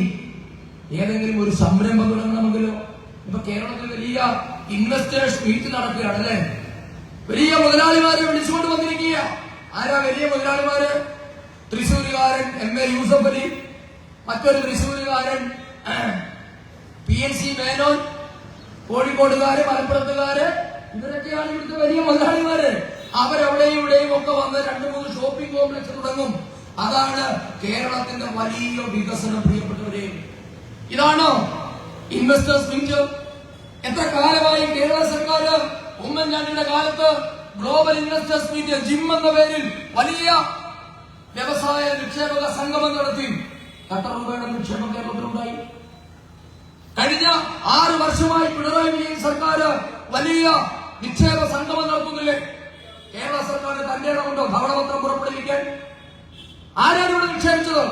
ഏതെങ്കിലും ഒരു സംരംഭം തുടങ്ങണമെങ്കിലോ? ഇപ്പൊ കേരളത്തിൽ വലിയ ഇൻവെസ്റ്റേഴ്സ് മീറ്റ് നടക്കുകയാണ്, അല്ലെ? വലിയ മുതലാളിമാരെ വിളിച്ചുകൊണ്ട് വന്നിരിക്കുക. ആരാ വലിയ മുതലാളിമാര്? തൃശ്ശൂരുകാരൻ MA യൂസഫ് അലി, മറ്റൊരു തൃശ്ശൂരുകാരൻ PNC മേനോൻ, കോഴിക്കോടുകാര്, മലപ്പുറത്തുകാര്, ഇവരൊക്കെയാണ് ഇവിടുത്തെ വലിയ മുതലാളിമാര്. അവരവിടെയും ഇവിടെയും ഒക്കെ വന്ന് 2-3 ഷോപ്പിംഗ് കോംപ്ലക്സ് തുടങ്ങും. അതാണ് കേരളത്തിന്റെ വലിയ വികസനം. പ്രിയപ്പെട്ടവരെ, ഇതാണോ ഇൻവെസ്റ്റേഴ്സ് മീറ്റ്? എത്ര കാലമായി കേരള സർക്കാർ ഉമ്മൻചാണ്ടിയുടെ കാലത്ത് ഗ്ലോബൽ ഇൻവെസ്റ്റേഴ്സ് മീറ്റ്, ജിം എന്ന പേരിൽ വലിയ വ്യവസായ നിക്ഷേപക സംഗമം നടത്തി. ഖത്തർ രൂപയുടെ നിക്ഷേപം കേരളത്തിലുണ്ടായി. കഴിഞ്ഞ 6 വർഷമായി പിണറായി വിജയൻ സർക്കാർ വലിയ നിക്ഷേപ സംഗമം നടത്തുന്നില്ലേ? കേരള സർക്കാർ തന്റെ ഇടമുണ്ടോ ധവളപത്രം പുറപ്പെടുവിക്കാൻ? ആരാണ് ഇവിടെ നിക്ഷേപിച്ചത്?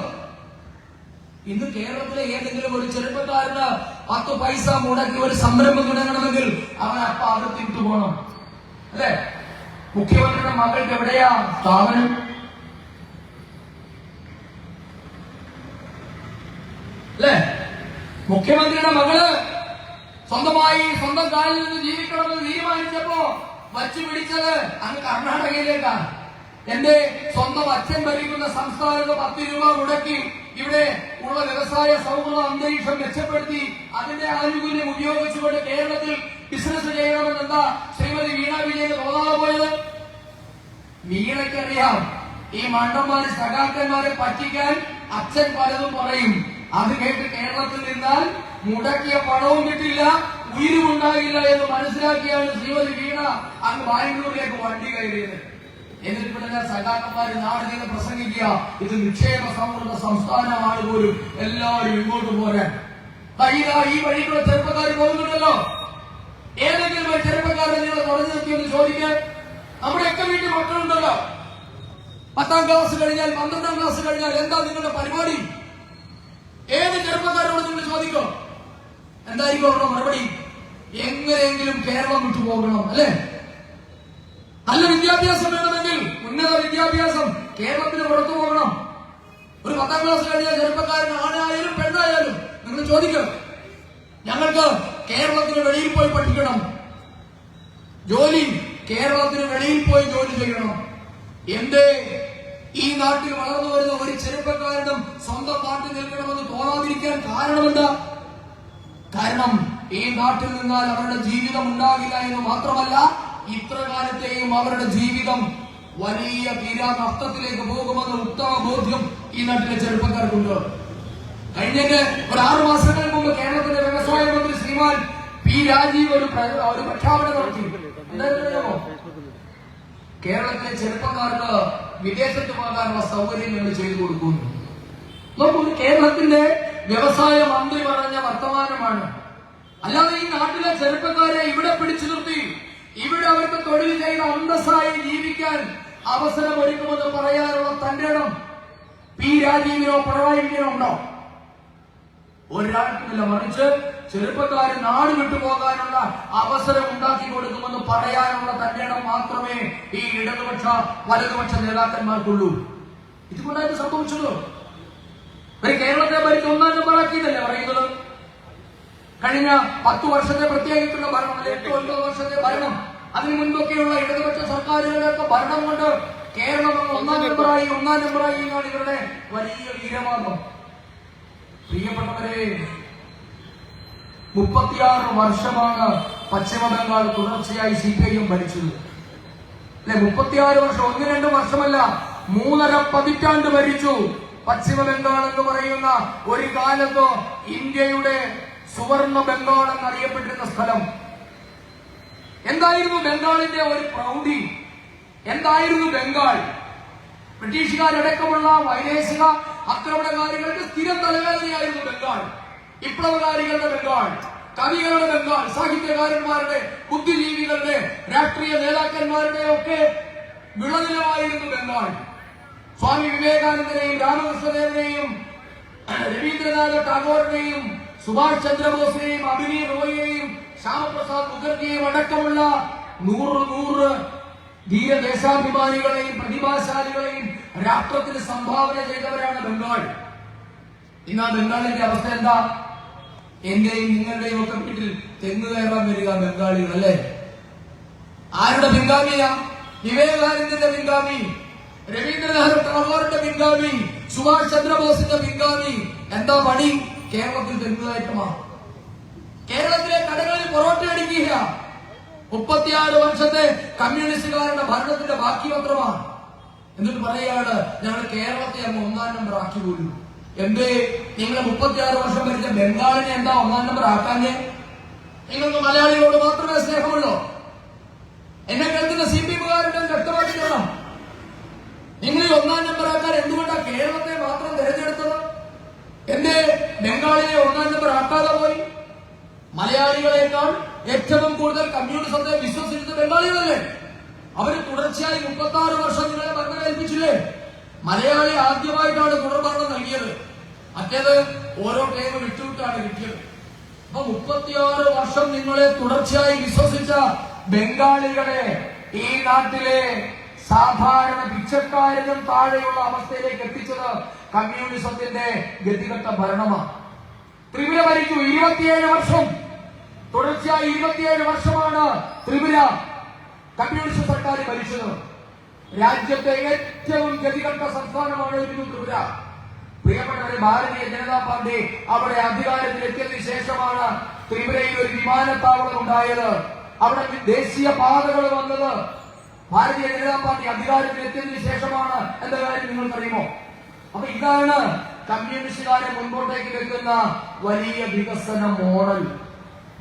ഇന്ന് കേരളത്തിലെ ഏതെങ്കിലും ഒരു ചെറുപ്പക്കാരന് 10 പൈസ മുടക്കി ഒരു സംരംഭം തുടങ്ങണമെങ്കിൽ അവൻ അപ്പ അകത്തിട്ട് പോകണം, അല്ലെ? മുഖ്യമന്ത്രിയുടെ മകൾക്ക് എവിടെയാ സ്ഥാപനം? അല്ലെ? മുഖ്യമന്ത്രിയുടെ മകള് സ്വന്തം കാലിൽ നിന്ന് ജീവിക്കണമെന്ന് തീരുമാനിച്ചപ്പോ വച്ചു പിടിച്ചത് അങ്ങ് കർണാടകയിലേക്കാണ്. എന്റെ സ്വന്തം അച്ഛൻ ഭരിക്കുന്ന സംസ്ഥാനത്ത് 10 രൂപ മുടക്കി ഇവിടെ ഉള്ള വ്യവസായ സൗഹൃദ അന്തരീക്ഷം മെച്ചപ്പെടുത്തി അതിന്റെ ആനുകൂല്യം ഉപയോഗിച്ചുകൊണ്ട് കേരളത്തിൽ ബിസിനസ് ചെയ്യണമെന്നെന്താ ശ്രീമതി വീണ വിജയന് തോന്നാതെ പോയത്? വീണയ്ക്കറിയാം ഈ മണ്ടന്മാര് സഖാക്കന്മാരെ പറ്റിക്കാൻ അച്ഛൻ പലതും പറയും. അത് കേട്ട് കേരളത്തിൽ നിന്നാൽ മുടക്കിയ പണവും കിട്ടില്ല, ഉയരുമുണ്ടാകില്ല എന്ന് മനസ്സിലാക്കിയാണ് ശ്രീമതി വീണ അങ്ങ് ബാംഗ്ലൂരിലേക്ക് വണ്ടി കയറിയത്. എന്നിട്ട് പിന്നെ സഖാക്കന്മാര് നാടിനെ പ്രസംഗിക്കുക, ഇത് നിക്ഷേപ സൗഹൃദ സംസ്ഥാനമാണ് പോലും, എല്ലാവരും ഇങ്ങോട്ട് പോരാൻ. ഈ വഴിക്കുള്ള ചെറുപ്പക്കാർ പോകുന്നുണ്ടല്ലോ. ഏതെങ്കിലും ഒരു ചെറുപ്പക്കാരെ നിങ്ങൾ തുറന്നു നിർത്തിയെന്ന് ചോദിക്കാൻ. നമ്മുടെയൊക്കെ വീട്ടിൽ മക്കളുണ്ടല്ലോ. 10ാം ക്ലാസ് കഴിഞ്ഞാൽ 12ാം ക്ലാസ് കഴിഞ്ഞാൽ എന്താ നിങ്ങളുടെ പരിപാടി? ഏത് ചെറുപ്പക്കാരോട് നിങ്ങൾ ചോദിക്കോ, എന്തായിരിക്കും അവരുടെ മറുപടി? എങ്ങനെയെങ്കിലും കേരളം വിട്ടു പോകണം, അല്ലെ? നല്ല വിദ്യാഭ്യാസം വേണമെങ്കിൽ ഉന്നത വിദ്യാഭ്യാസം കേരളത്തിന് പുറത്തു പോകണം. ഒരു 10ാം ക്ലാസ് കഴിഞ്ഞ ചെറുപ്പക്കാരൻ ആണായാലും പെണ്ണായാലും നിങ്ങൾ ചോദിക്കും, ഞങ്ങൾക്ക് കേരളത്തിന് വെളിയിൽ പോയി പഠിക്കണം, ജോലി കേരളത്തിന് വെളിയിൽ പോയി ജോലി ചെയ്യണം. എന്തേ ഈ നാട്ടിൽ വളർന്നു വരുന്ന ഒരു ചെറുപ്പക്കാരനും സ്വന്തം നാട്ടിൽ നിൽക്കണമെന്ന് തോന്നാതിരിക്കാൻ കാരണമെന്താ? കാരണം ഈ നാട്ടിൽ നിന്നാൽ അവരുടെ ജീവിതം ഉണ്ടാകില്ല എന്ന് മാത്രമല്ല, ഇത്ര കാലത്തെയും അവരുടെ ജീവിതം വലിയ തീരാ നഷ്ടത്തിലേക്ക് പോകുമെന്ന ഉത്തമ ബോധ്യം ഈ നാട്ടിലെ ചെറുപ്പക്കാർക്കുണ്ട്. കഴിഞ്ഞ ഒരു 6 മാസങ്ങൾക്ക് മുമ്പ് കേരളത്തിന്റെ വ്യവസായ മന്ത്രി ശ്രീമാൻ പി രാജീവ് ഒരു പ്രഖ്യാപനം നടത്തി. എന്തായിരുന്നോ? കേരളത്തിലെ ചെറുപ്പക്കാർക്ക് വിദേശത്ത് പോകാനുള്ള സൗകര്യം ഞങ്ങൾ ചെയ്തു കൊടുക്കുന്നു. നോക്കൂ, കേരളത്തിന്റെ വ്യവസായ മന്ത്രി പറഞ്ഞ വർത്തമാനമാണ്. അല്ലാതെ ഈ നാട്ടിലെ ചെറുപ്പക്കാരെ ഇവിടെ പിടിച്ചു നിർത്തി ഇവിടെ അവർക്ക് തൊഴിൽ ചെയ്ത് അന്തസ്സായി ജീവിക്കാൻ അവസരം ഒരുക്കുമെന്ന് പറയാനുള്ള തന്റെ ഇടം പി രാജീവിനോ പിണറായി വിജയനോ ഉണ്ടോ? ഒരാൾക്കുമില്ല. മറിച്ച് ചെറുപ്പക്കാർ നാട് വിട്ടുപോകാനുള്ള അവസരം ഉണ്ടാക്കി കൊടുക്കുമെന്ന് പറയാനുള്ള തന്റെ ഇടം മാത്രമേ ഈ ഇടതുപക്ഷ വലതുപക്ഷ നേതാക്കന്മാർക്കുള്ളൂ. ഇതുകൊണ്ടാണ് സംഭവിച്ചത്. കേരളത്തെ ഭരിച്ച് 1-ാം നമ്പറാക്കിയതല്ലേ പറയുന്നത്. കഴിഞ്ഞ 10 വർഷത്തെ പ്രത്യേകിച്ചുള്ള ഭരണം, 8-9 വർഷത്തെ ഭരണം, അതിനു മുൻപൊക്കെയുള്ള ഇടതുപക്ഷ സർക്കാരുകളുടെ ഭരണം കൊണ്ട് കേരളം 1-ാം നമ്പറായി എന്നാണ് ഇവരുടെ വലിയ വീരവാദം. പ്രിയപ്പെട്ടവരെ, 36 വർഷമാണ് പശ്ചിമ ബംഗാൾ തുടർച്ചയായി CPIM ഭരിച്ചത്. അല്ലെ, 36 വർഷം, 1-2 വർഷമല്ല, 3.5 പതിറ്റാണ്ട് ഭരിച്ചു. പശ്ചിമ ബംഗാൾ എന്ന് പറയുന്ന ഒരു കാലത്ത് ഇന്ത്യയുടെ സുവർണ ബംഗാൾ എന്നറിയപ്പെട്ടിരുന്ന സ്ഥലം. എന്തായിരുന്നു ബംഗാളിന്റെ ഒരു പ്രൗഢി? എന്തായിരുന്നു ബംഗാൾ? ബ്രിട്ടീഷുകാരടക്കമുള്ള വൈദേശിക ആക്രമണകാരികൾക്ക് സ്ഥിരം തലവേദനയായിരുന്നു ബംഗാൾ. വിപ്ലവകാരികളുടെ ബംഗാൾ, കവികളുടെ ബംഗാൾ, സാഹിത്യകാരന്മാരുടെ, ബുദ്ധിജീവികളുടെ, രാഷ്ട്രീയ നേതാക്കന്മാരുടെ ഒക്കെ വിളനിലമായിരുന്നു ബംഗാൾ. സ്വാമി വിവേകാനന്ദനെയും രാമകൃഷ്ണദേവനെയും രവീന്ദ്രനാഥ ടാഗോറിനെയും സുഭാഷ് ചന്ദ്രബോസിനെയും അഭിനീ റോയിയെയും ശ്യാമപ്രസാദ് മുഖർജിയെയും അടക്കമുള്ള 100 ധീരദേശാഭിമാനികളെയും പ്രതിഭാശാലികളെയും രാഷ്ട്രത്തിന് സംഭാവന ചെയ്തവരാണ് ബംഗാൾ. ഇന്ന് ആ ബംഗാളിന്റെ അവസ്ഥ എന്താ? എന്റെയും നിങ്ങളുടെയും ഒക്കെ വീട്ടിൽ തെങ്ങ് കയറാൻ വരിക ബംഗാളികൾ അല്ലേ? ആരുടെ പിൻഗാമിയാ? വിവേകാനന്ദന്റെ പിൻഗാമി, രവീന്ദ്രനാഥ ടാഗോറിന്റെ പിൻഗാമി, സുഭാഷ് ചന്ദ്രബോസിന്റെ പിൻഗാമി. എന്താ പണി? കേരളത്തിൽ തെങ്ങുകയറ്റമാണ്. കേരളത്തിലെ കടകളിൽ പൊറോട്ട അടിക്കുക. 36 വർഷത്തെ കമ്മ്യൂണിസ്റ്റുകാരുടെ ഭരണത്തിന്റെ ബാക്കി പത്രമാണ്. എന്നിട്ട് പറയുകയാണ് ഞങ്ങൾ കേരളത്തെ അങ്ങ് 1-ാം നമ്പർ ആക്കി പോലും. എന്തേ? നിങ്ങൾ 36 വർഷം ഭരിച്ച ബംഗാളിനെ എന്താ 1-ാം നമ്പർ ആക്കാഞ്ഞേ? നിങ്ങൾക്ക് മലയാളികളോട് മാത്രമേ സ്നേഹമുള്ളൂ? എന്നെ കേൾക്കുന്ന CPM-കാരുടെ വ്യക്തമാക്കി തരണം. നിങ്ങൾ 1-ാം നമ്പർ ആക്കാൻ എന്തുകൊണ്ടാണ് കേരളത്തെ മാത്രം തിരഞ്ഞെടുത്തത്? എന്റെ ബംഗാളിനെ 1-ാം നമ്പർ ആക്കാതെ പോയി? മലയാളികളെക്കാൾ ഏറ്റവും കൂടുതൽ കമ്മ്യൂണിസത്തെ വിശ്വസിച്ചത് ബംഗാളികളല്ലേ? അവര് തുടർച്ചയായി 36 വർഷം നിങ്ങളെ ഭരണം ഏൽപ്പിച്ചില്ലേ? മലയാളി ആദ്യമായിട്ടാണ് തുടർഭരണം നൽകിയത്. മറ്റേത് ഓരോ ടൈം വിട്ടുവിട്ടാണ് കിട്ടിയത്. അപ്പൊ 36 വർഷം നിങ്ങളെ തുടർച്ചയായി വിശ്വസിച്ച ബംഗാളികളെ ഈ നാട്ടിലെ സാധാരണ ഭിക്ഷക്കാരനും താഴെയുള്ള അവസ്ഥയിലേക്ക് എത്തിച്ചത് കമ്മ്യൂണിസത്തിന്റെ ഗതികെട്ട ഭരണമാണ്. ത്രിപുര ഭരിച്ചു 27 വർഷം. തുടർച്ചയായി 27 വർഷമാണ് ത്രിപുര കമ്മ്യൂണിസ്റ്റ് സർക്കാർ ഭരിച്ചത്. രാജ്യത്തെ ഏറ്റവും ഗതികെട്ട സംസ്ഥാനമായിരുന്നു ത്രിപുര. പ്രിയപ്പെട്ടവരെ, ഭാരതീയ ജനതാ പാർട്ടി അവിടെ അധികാരത്തിലെത്തിയതിനു ശേഷമാണ് ത്രിപുരയിൽ ഒരു വിമാനത്താവളം ഉണ്ടായത്. അവിടെ ദേശീയ പാതകൾ വന്നത്. ഭാരതീയ ജനതാ പാർട്ടി അധികാരത്തിലെത്തിയതിനു ശേഷമാണ്. എന്ന കാര്യം നിങ്ങൾക്കറിയുമോ? അപ്പൊ ഇതാണ് കമ്മ്യൂണിസ്റ്റുകാരെ മുൻപോട്ടേക്ക് വെക്കുന്ന വലിയ വികസന മോഡൽ.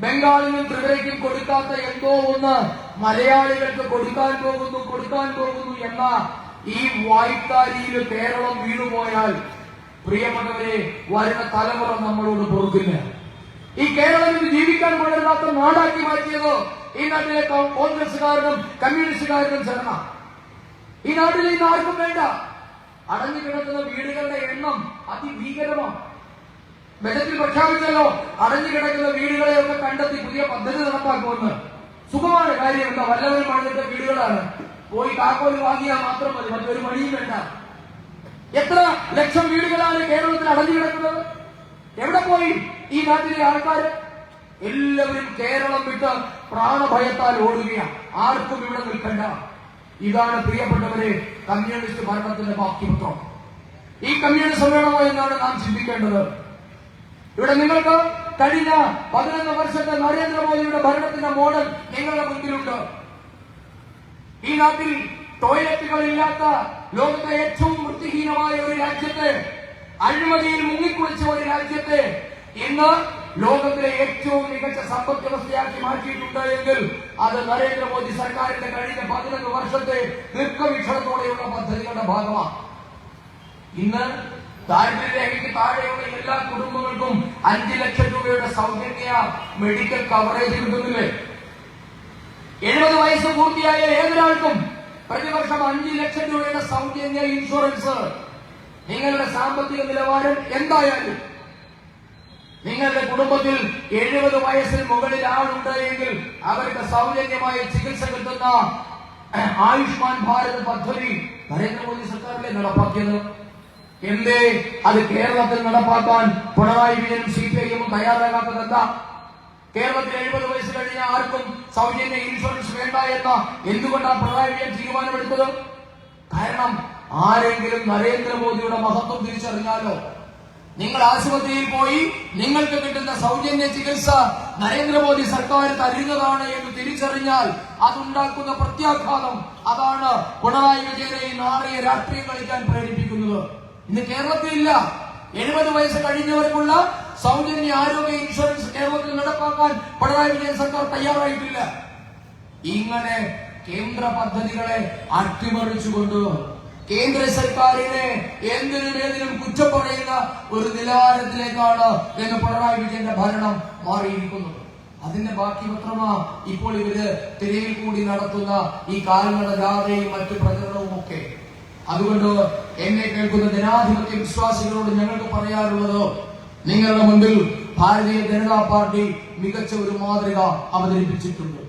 ബംഗാളിനും ത്രിപുരയ്ക്കും കൊടുക്കാത്ത എന്തോ ഒന്ന് മലയാളികൾക്ക് കൊടുക്കാൻ പോകുന്നു എന്ന ഈ വായ്ത്താരിയിൽ കേരളം വീണുപോയാൽ പ്രിയപ്പെട്ടവരെ, വരുന്ന തലമുറ നമ്മളോട് പൊറുക്കില്ല. ഈ കേരളത്തിൽ ജീവിക്കാൻ കൊള്ളരുതാത്ത നാടാക്കി മാറ്റിയത് ഈ നാട്ടിലെ കോൺഗ്രസുകാരനും കമ്മ്യൂണിസ്റ്റുകാരനും ചേർന്ന. ഈ നാട്ടിൽ ഇന്ന് ആർക്കും വേണ്ട. അടഞ്ഞു കിടക്കുന്ന വീടുകളുടെ എണ്ണം അതിഭീകരമാണ്. ബജറ്റിൽ പ്രഖ്യാപിച്ചല്ലോ, അടഞ്ഞു കിടക്കുന്ന വീടുകളെയൊക്കെ കണ്ടെത്തി പുതിയ പദ്ധതി നടപ്പാക്കുമെന്ന്. സുഖമാണ് കാര്യം. എന്താ, വല്ലവരും പണിതിട്ട വീടുകളാണ്. പോയി താക്കോല് വാങ്ങിയാൽ മാത്രം മതി, മറ്റൊരു പണിയും വേണ്ട. എത്ര ലക്ഷം വീടുകളാണ് കേരളത്തിൽ അടഞ്ഞു കിടക്കുന്നത്? എവിടെ പോയി ഈ നാട്ടിലെ ആൾക്കാർ? എല്ലാവരും കേരളം വിട്ട് പ്രാണഭയത്താൽ ഓടുകയാണ്. ആർക്കും ഇവിടെ നിൽക്കണ്ട. ഇതാണ് പ്രിയപ്പെട്ടവരെ കമ്മ്യൂണിസ്റ്റ് ഭരണത്തിന്റെ ബാക്കിപത്രം. ഈ കമ്മ്യൂണിസം വേണമോ എന്നാണ് നാം ചിന്തിക്കേണ്ടത്. ഇവിടെ നിങ്ങൾക്ക് കഴിഞ്ഞ 11 വർഷത്തെ നരേന്ദ്രമോദിയുടെ ഭരണത്തിന്റെ മോഡൽ നിങ്ങളുടെ മുൻപിലുണ്ട്. ഈ നാട്ടിൽ ടോയ്ലറ്റുകൾ ഇല്ലാത്ത ലോകത്തെ ഏറ്റവും വൃത്തിഹീനമായ ഒരു രാജ്യത്തെ അഴിമതിയിൽ മുങ്ങിക്കുളിച്ച ഒരു രാജ്യത്തെ ഇന്ന് ലോകത്തിലെ ഏറ്റവും മികച്ച സമ്പദ് വ്യവസ്ഥയാക്കി മാറ്റിയിട്ടുണ്ട് എങ്കിൽ അത് നരേന്ദ്രമോദി സർക്കാരിന്റെ കഴിഞ്ഞ 11 വർഷത്തെ ദീർഘവീക്ഷണത്തോടെയുള്ള പദ്ധതികളുടെ ഭാഗമാണ്. ഇന്ന് ദാരിദ്ര്യരേഖയ്ക്ക് താഴെയുള്ള എല്ലാ കുടുംബങ്ങൾക്കും 5 ലക്ഷം രൂപയുടെ സൗജന്യ മെഡിക്കൽ കവറേജ് കിട്ടുന്നില്ലേ? 70 വയസ്സ് പൂർത്തിയായ ഏതൊരാൾക്കും പ്രതിവർഷം 5 ലക്ഷം രൂപയുടെ സൗജന്യ ഇൻഷുറൻസ്. നിങ്ങളുടെ സാമ്പത്തിക നിലവാരം എന്തായാലും നിങ്ങളുടെ കുടുംബത്തിൽ 70 വയസ്സിന് മുകളിൽ ആളുണ്ട് എങ്കിൽ അവർക്ക് സൗജന്യമായ ചികിത്സ കിട്ടുന്ന ആയുഷ്മാൻ ഭാരത് പദ്ധതി നരേന്ദ്രമോദി സർക്കാരിലെ നടപ്പാക്കിയത്. എന്തേ അത് കേരളത്തിൽ നടപ്പാക്കാൻ പിണറായി വിജയനും CPIM തയ്യാറാകാത്തത് എന്താ? കേരളത്തിൽ 70 വയസ്സ് കഴിഞ്ഞ ആർക്കും സൗജന്യ ഇൻഷുറൻസ് വേണ്ട എന്ന എന്തുകൊണ്ടാണ് പിണറായി വിജയൻ തീരുമാനമെടുത്തത്? കാരണം ആരെങ്കിലും നരേന്ദ്രമോദിയുടെ മഹത്വം തിരിച്ചറിഞ്ഞാലോ, നിങ്ങൾ ആശുപത്രിയിൽ പോയി നിങ്ങൾക്ക് കിട്ടുന്ന സൗജന്യ ചികിത്സ നരേന്ദ്രമോദി സർക്കാർ തരുന്നതാണ് എന്ന് തിരിച്ചറിഞ്ഞാൽ അതുണ്ടാക്കുന്ന പ്രത്യാഘാതം, അതാണ് പിണറായി വിജയനെ ഈ നാറിയ രാഷ്ട്രീയം കളിക്കാൻ പ്രേരിപ്പിക്കുന്നത്. ഇന്ന് കേരളത്തിലില്ല. 70 വയസ്സ് കഴിഞ്ഞവർക്കുള്ള സൗജന്യ ആരോഗ്യ ഇൻഷുറൻസ് കേരളത്തിൽ നടപ്പാക്കാൻ പിണറായി വിജയൻ സർക്കാർ തയ്യാറായിട്ടില്ല. ഇങ്ങനെ കേന്ദ്ര പദ്ധതികളെ അട്ടിമറിച്ചുകൊണ്ട് കേന്ദ്ര സർക്കാരിനെ എന്തിനും കുറ്റം പറയുന്ന ഒരു നിലവാരത്തിലേക്കാണ് എന്ന് പിണറായി വിജയന്റെ ഭരണം മാറിയിരിക്കുന്നത്. അതിന്റെ ബാക്കി പത്രമാ ഇപ്പോൾ ഇവര് തിരയിൽ കൂടി നടത്തുന്ന ഈ കാൽനട ജാഥയും മറ്റു പ്രചരണവും ഒക്കെ. അതുകൊണ്ട് എന്നെ കേൾക്കുന്ന ജനാധിപത്യ വിശ്വാസികളോട് ഞങ്ങൾക്ക് പറയാനുള്ളത്, നിങ്ങളുടെ മുൻപിൽ ഭാരതീയ ജനതാ പാർട്ടി മികച്ച ഒരു മാതൃക അവതരിപ്പിച്ചിട്ടുണ്ട്.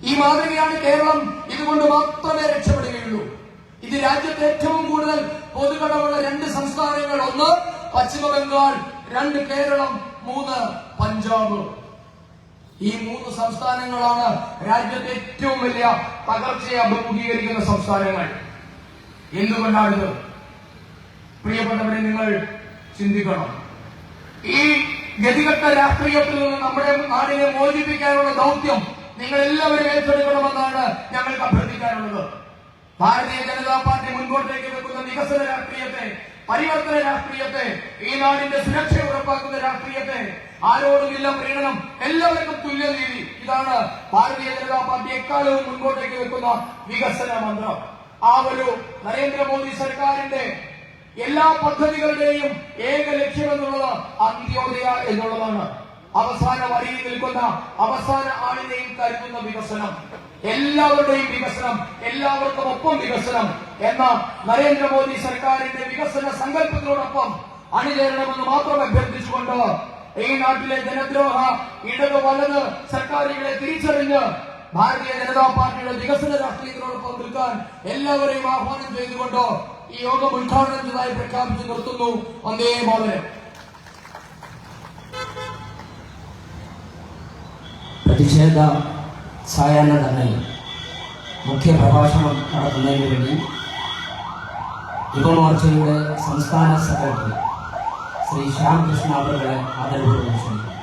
ഈ മാതൃകയാണ് കേരളം. ഇതുകൊണ്ട് മാത്രമേ രക്ഷപ്പെടുകയുള്ളൂ. ഇത് രാജ്യത്ത് ഏറ്റവും കൂടുതൽ പൊതുകടമുള്ള 2 സംസ്ഥാനങ്ങൾ, 1 പശ്ചിമ ബംഗാൾ, 2 കേരളം, 3 പഞ്ചാബ്. ഈ 3 സംസ്ഥാനങ്ങളാണ് രാജ്യത്തെ ഏറ്റവും വലിയ തകർച്ചയെ അഭിമുഖീകരിക്കുന്ന സംസ്ഥാനങ്ങൾ. എന്തുകൊണ്ടാണിത്? പ്രിയപ്പെട്ടവരെ, നിങ്ങൾ ചിന്തിക്കണം. ഈ ഗതികെട്ട രാഷ്ട്രീയത്തിൽ നിന്ന് നമ്മുടെ നാടിനെ മോചിപ്പിക്കാനുള്ള ദൗത്യം നിങ്ങൾ എല്ലാവരും ഏറ്റെടുക്കണമെന്നാണ് ഞങ്ങൾക്ക് അഭ്യർത്ഥിക്കാനുള്ളത്. ഭാരതീയ ജനതാ പാർട്ടി മുൻപോട്ടേക്ക് വെക്കുന്ന വികസന രാഷ്ട്രീയത്തെ, പരിവർത്തന രാഷ്ട്രീയത്തെ, ഈ നാടിന്റെ സുരക്ഷ ഉറപ്പാക്കുന്ന രാഷ്ട്രീയത്തെ, ആരോടുമില്ല പ്രീണനം, എല്ലാവർക്കും തുല്യനീതി, ഇതാണ് ഭാരതീയ ജനതാ പാർട്ടി എക്കാലവും മുൻപോട്ടേക്ക് വെക്കുന്ന വികസന മന്ത്രം. ആ ഒരു നരേന്ദ്രമോദി സർക്കാരിന്റെ എല്ലാ പദ്ധതികളുടെയും ഏക ലക്ഷ്യം എന്നുള്ളത് അന്ത്യോദയ എന്നുള്ളതാണ്. അവസാന വരിയിൽ നിൽക്കുന്ന അവസാന ആളിനെയും കരുതുന്ന വികസനം, എല്ലാവരുടെയും വികസനം, എല്ലാവർക്കും ഒപ്പം വികസനം എന്ന നരേന്ദ്രമോദി സർക്കാരിന്റെ വികസന സങ്കല്പത്തിനോടൊപ്പം അണിചേരണമെന്ന് മാത്രം അഭ്യർത്ഥിച്ചുകൊണ്ട് ഈ നാട്ടിലെ ജനദ്രോഹ ഇടത് വലത് സർക്കാരുകളെ തിരിച്ചറിഞ്ഞ് ഭാരതീയ ജനതാ പാർട്ടിയുടെ വികസന രാഷ്ട്രീയത്തിനോടൊപ്പം നിൽക്കാൻ എല്ലാവരെയും ആഹ്വാനം ചെയ്തുകൊണ്ട് ഈ യോഗം ഉദ്ഘാടനം ചെയ്തതായി പ്രഖ്യാപിച്ചു നിർത്തുന്നു. വന്ദേ മാതരം. പ്രതിഷേധ സായാഹ്ന ധർണയിൽ മുഖ്യ പ്രഭാഷണം നടത്തുന്നതിന് വേണ്ടി യുവമോർച്ചയുടെ സംസ്ഥാന സെക്രട്ടറി ശ്രീ ശ്യാം കൃഷ്ണ അവരുടെ ആദരവോടെ ക്ഷണിക്കുന്നു.